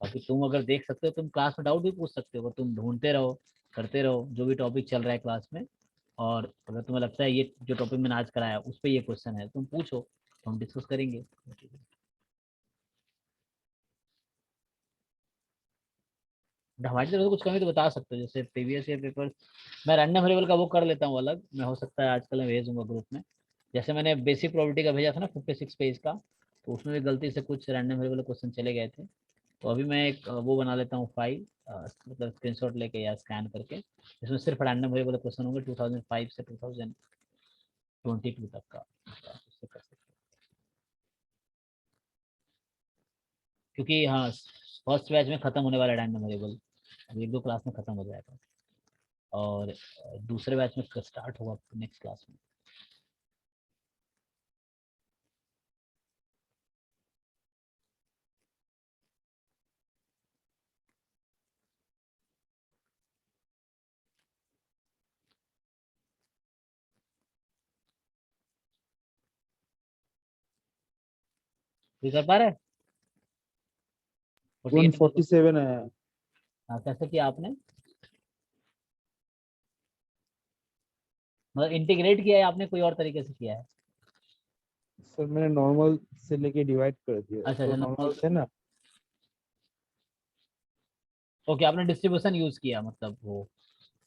बाकी तुम अगर देख सकते हो, तुम क्लास में डाउट भी पूछ सकते हो, तुम ढूंढते रहो, करते रहो जो भी टॉपिक चल रहा है क्लास में, और अगर तुम्हें लगता है ये जो टॉपिक मैंने आज कराया उस पर ये क्वेश्चन है, तुम पूछो, तो हम डिस्कस करेंगे। हमारी तरफ से कुछ कमी तो बता सकते हो, जैसे प्रीवियस ईयर पेपर मैं रैंडम वेरिएबल का वो कर लेता हूँ अलग, मैं हो सकता है आजकल मैं भेज दूंगा ग्रुप में। जैसे मैंने बेसिक प्रोबेबिलिटी का भेजा था ना 56 पेज का, तो उसमें भी गलती से कुछ रैंडम वेरिएबल क्वेश्चन चले गए थे, तो अभी मैं एक वो बना लेता हूँ फाइल, मतलब स्क्रीनशॉट लेके या स्कैन करके, इसमें सिर्फ रैंडम वेरिएबल क्वेश्चन होंगे 2005 से 2022 तक का, उससे कर सकते हैं। क्योंकि हाँ फर्स्ट बैच में खत्म होने वाला रैंडम वेरिएबल, अभी 1-2 क्लास में खत्म हो जाएगा, और दूसरे बैच में स्टार्ट होगा नेक्स्ट क्लास में। ये कर पा रहे हैं?
147 आया।
हाँ कैसे किया आपने, मतलब इंटीग्रेट किया है आपने, कोई और तरीके से किया है?
सर मैंने नॉर्मल से लेके डिवाइड कर दिया।
अच्छा
तो
अच्छा,
नॉर्मल से ना,
ओके, आपने डिस्ट्रीब्यूशन यूज किया मतलब वो,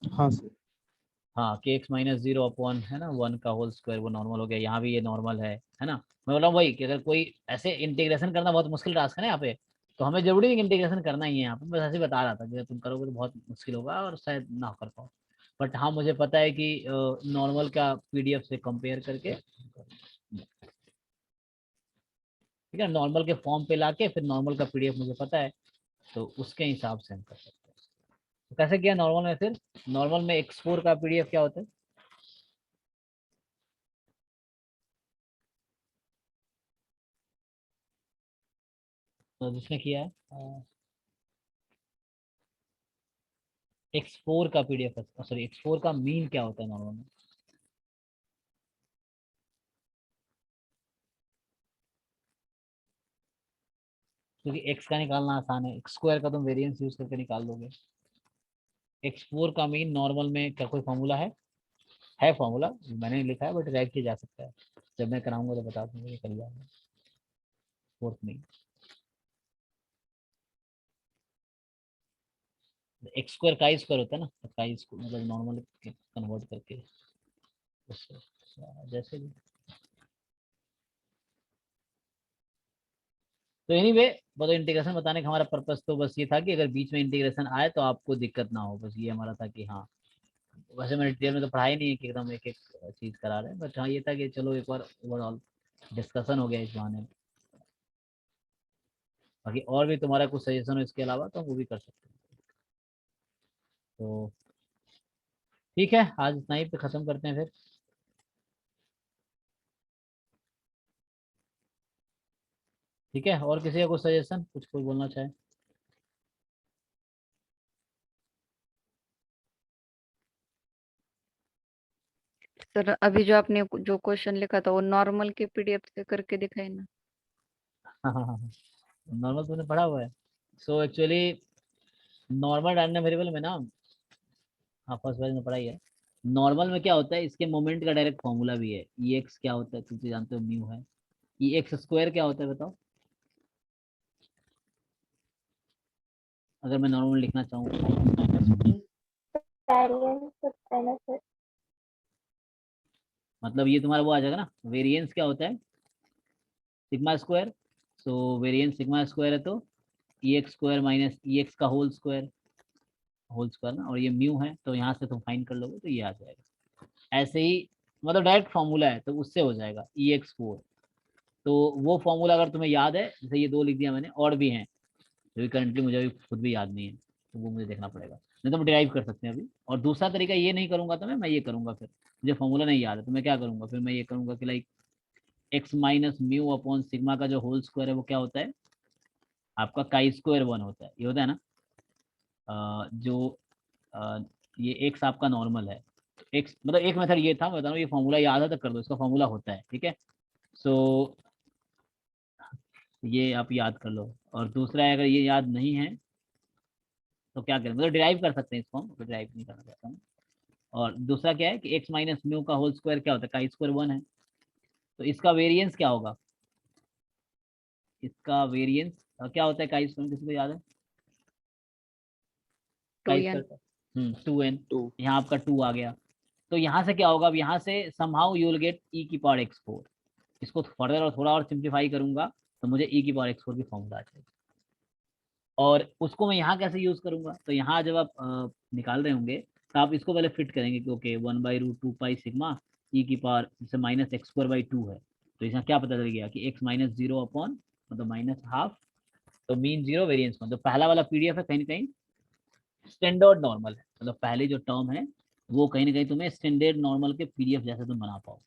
हाँ सर।
हाँ कि x माइनस 0 अपॉन है ना 1 का होल स्क्वायर, वो नॉर्मल हो गया, यहाँ भी ये नॉर्मल है ना। मैं बोला वही कि अगर कोई ऐसे इंटीग्रेशन करना बहुत मुश्किल टास्क है ना यहाँ पे, तो हमें जरूरी नहीं इंटीग्रेशन करना ही है यहाँ पे, बस ऐसे बता रहा था कि तुम करोगे तो बहुत मुश्किल होगा और शायद ना कर पाओ, बट हाँ मुझे पता है कि नॉर्मल का पीडीएफ से कंपेयर करके, ठीक है, नॉर्मल के फॉर्म पे लाके फिर नॉर्मल का पीडीएफ मुझे पता है, तो उसके हिसाब से हम कर सकते हैं। तो कैसे किया नॉर्मल में, फिर नॉर्मल में x4 का पीडीएफ क्या होता है? तो जिसने किया है x4 का पीडीएफ, सॉरी x4 का मीन क्या होता है नॉर्मल में? क्योंकि x का निकालना आसान है, x² का तुम वेरिएंस यूज करके निकाल दोगे। x4 का मीन नॉर्मल में क्या कोई फॉर्मूला है फॉर्मूला, मैंने नहीं लिखा है बट रैग किया जा सकता है, जब मैं कराऊंगा तो बता दूंगा, ये कर जाऊंगा। फोर्थ मीन x² का स्क्वायर होता है ना, तो का स्क्वायर मतलब नॉर्मल कन्वर्ट करके उससे, जैसे भी। तो एनीवे बस इंटीग्रेशन बताने का हमारा पर्पस तो बस ये था कि अगर बीच में इंटीग्रेशन आए तो आपको दिक्कत ना हो, बस ये हमारा था कि हाँ, वैसे मैंने डिटेल में तो पढ़ाई नहीं है कि एकदम एक एक चीज करा रहे हैं, बट हाँ ये था कि चलो एक बार ओवरऑल डिस्कशन हो गया इस बहाने। बाकी और भी तुम्हारा कुछ सजेशन हो इसके अलावा तो हम वो भी कर सकते हैं। तो ठीक है, आज इतना ही पे खत्म करते हैं फिर। ठीक है, और किसी का कुछ सजेशन, कुछ कोई बोलना चाहे?
सर अभी जो आपने जो क्वेश्चन लिखा था वो नॉर्मल के पीडीएफ से करके दिखाई ना।
हाँ हाँ हाँ, नॉर्मल तुमने पढ़ा हुआ है। So actually normal random variable में ना, हाँ फर्स्ट बैच में पढ़ाई है। नॉर्मल में क्या होता है, इसके मोमेंट का डायरेक्ट फॉर्मूला भी है, ई एक्स क्या होता है तुम तो जानते हो, म्यू है। ई एक्स स्क्वायर क्या होता है बताओ, अगर मैं नॉर्मल लिखना चाहूँ मतलब ये तुम्हारा वो आ जाएगा ना, वेरिएंस क्या होता है सिग्मा स्क्वायर, सो वेरिएंस सिग्मा स्क्वायर है तो ई एक्स स्क्वायर माइनस ई एक्स का होल स्क्वायर ना, और ये म्यू है तो यहाँ से तुम फाइंड कर लोगे तो ये आ जाएगा। ऐसे ही मतलब डायरेक्ट फॉर्मूला है तो उससे हो जाएगा ई एक्स 4। तो वो फॉर्मूला अगर तुम्हें याद है, जैसे ये 2 लिख दिया मैंने, और भी हैं जो भी करंटली मुझे अभी खुद भी याद नहीं है, तो वो मुझे देखना पड़ेगा, नहीं तो हम डिराइव कर सकते हैं अभी। और दूसरा तरीका ये नहीं करूंगा तो मैं ये करूंगा, फिर मुझे फॉर्मूला नहीं याद है तो मैं क्या करूंगा, फिर मैं ये करूंगा कि like x minus mu upon sigma का जो होल स्क्वायर है वो क्या होता है आपका काई स्क्वायर 1 होता है, ये होता है ना। जो ये एक्स आपका नॉर्मल है, एक्स मतलब एक मेथड ये था, मैं बता रहा हूँ ये फॉर्मूला याद है तो कर दो, इसका फॉर्मूला होता है, ठीक है। सो ये आप याद कर लो। और दूसरा है, अगर ये याद नहीं है तो क्या करें, मतलब डिराइव कर सकते हैं इसको हम, डिराइव नहीं करना चाहता हूँ। और दूसरा क्या है कि x माइनस म्यू का होल स्क्वायर क्या होता है, का स्क्वायर 1 है, तो इसका वेरिएंस क्या होगा, इसका वेरिएंस क्या होता है, का स्क्वायर किसी को याद है, का
2n
स्क्वायर 2n, यहाँ आपका 2 आ गया। तो यहाँ से क्या होगा, अब यहाँ से somehow you will get e की पावर x4। इसको फर्दर और थोड़ा और सिंप्लीफाई करूंगा तो मुझे e की पावर x4 की फॉर्मूला आ जाएगी। और उसको मैं यहाँ कैसे यूज करूंगा, तो यहाँ जब आप निकाल रहे होंगे तो आप इसको पहले फिट करेंगे कि ओके 1/√2 पाई सिग्मा ई की पावर जैसे माइनस x²/2 है, तो इसका क्या पता चल गया कि x माइनस 0 अपॉन मतलब माइनस हाफ, तो मीन 0 वेरिएंस 1। तो पहला वाला पीडीएफ है कहीं ना कहीं स्टैंडर्ड नॉर्मल है, मतलब पहली जो टर्म है वो कहीं ना कहीं तुम्हें स्टैंडर्ड नॉर्मल के पीडीएफ जैसे तुम बना पाओ,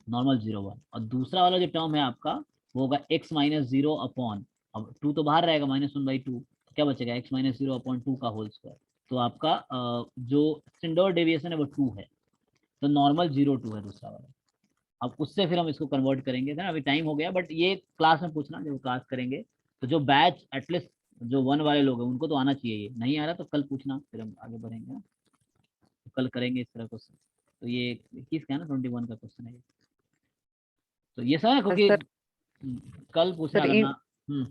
नॉर्मल 0 1। और दूसरा वाला जो टर्म है आपका वो होगा x माइनस 0 अपॉन, अब 2 तो बाहर रहेगा -1/2, क्या बचेगा x माइनस 0 अपॉन 2 का होल स्क्वायर। तो आपका जो स्टैंडर्ड डेविएशन है वो 2 है, तो नॉर्मल 0.2 है दूसरा वाला। अब उससे फिर हम इसको कन्वर्ट करेंगे ना, अभी टाइम हो गया, बट ये क्लास में पूछना, जब क्लास करेंगे तो जो बैच एटलीस्ट जो 1 वाले लोग हैं उनको तो आना चाहिए, ये नहीं आ रहा तो कल पूछना, फिर हम आगे बढ़ेंगे ना, तो कल करेंगे इस तरह क्वेश्चन। तो ये 21 का है ना, 21 का क्वेश्चन है ये। तो ये सब है क्योंकि
सर
कल पूछना
सर
करना।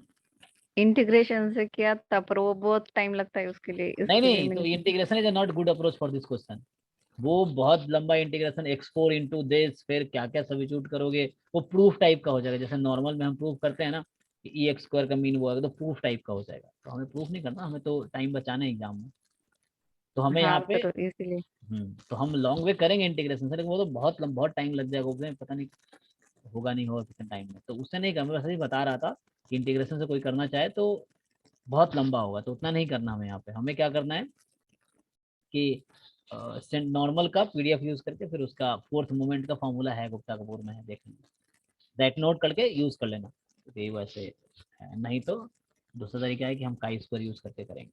इंटीग्रेशन से क्या था, पर वो बहुत टाइम लगता है उसके लिए,
नहीं
इसके लिए
नहीं, तो
मैंने
integration is not good approach for this question. वो बहुत लंबा इंटीग्रेशन x4 इंटू दिस, फिर क्या क्या सब्स्टिट्यूट करोगे, वो प्रूफ टाइप का हो जाएगा। जैसे नॉर्मल में हम प्रूफ करते हैं ना कि ई एक्स स्क्वायर का मीन वो आएगा, तो प्रूफ टाइप का हो जाएगा। तो हमें प्रूफ नहीं करना, हमें तो टाइम बचाना है एग्जाम में। तो हमें यहाँ
हाँ
पे
सर इसीलिए
तो हम लॉन्ग वे करेंगे इंटीग्रेशन से, लेकिन वो तो बहुत टाइम लग जाएगा, उसमें पता नहीं होगा नहीं होगा कितने टाइम में। तो उससे नहीं करना, मैं वैसे ही बता रहा था कि इंटीग्रेशन से कोई करना चाहे तो बहुत लंबा होगा, तो उतना नहीं करना हमें। यहाँ पे हमें क्या करना है कि नॉर्मल का पीडीएफ यूज करके फिर उसका फोर्थ मोमेंट का फॉर्मूला है, गुप्ता कपूर में है, देख लेना, दैट नोट करके यूज कर लेना। तो ये वैसे है, नहीं तो दूसरा तरीका है कि हम काई स्क्वायर यूज करके करेंगे।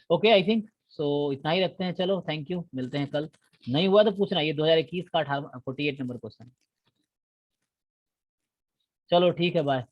ओके आई थिंक सो इतना ही रखते हैं। चलो थैंक यू, मिलते हैं कल। नहीं हुआ तो पूछना, ये 2021 का 48 नंबर क्वेश्चन। चलो ठीक है, बाय।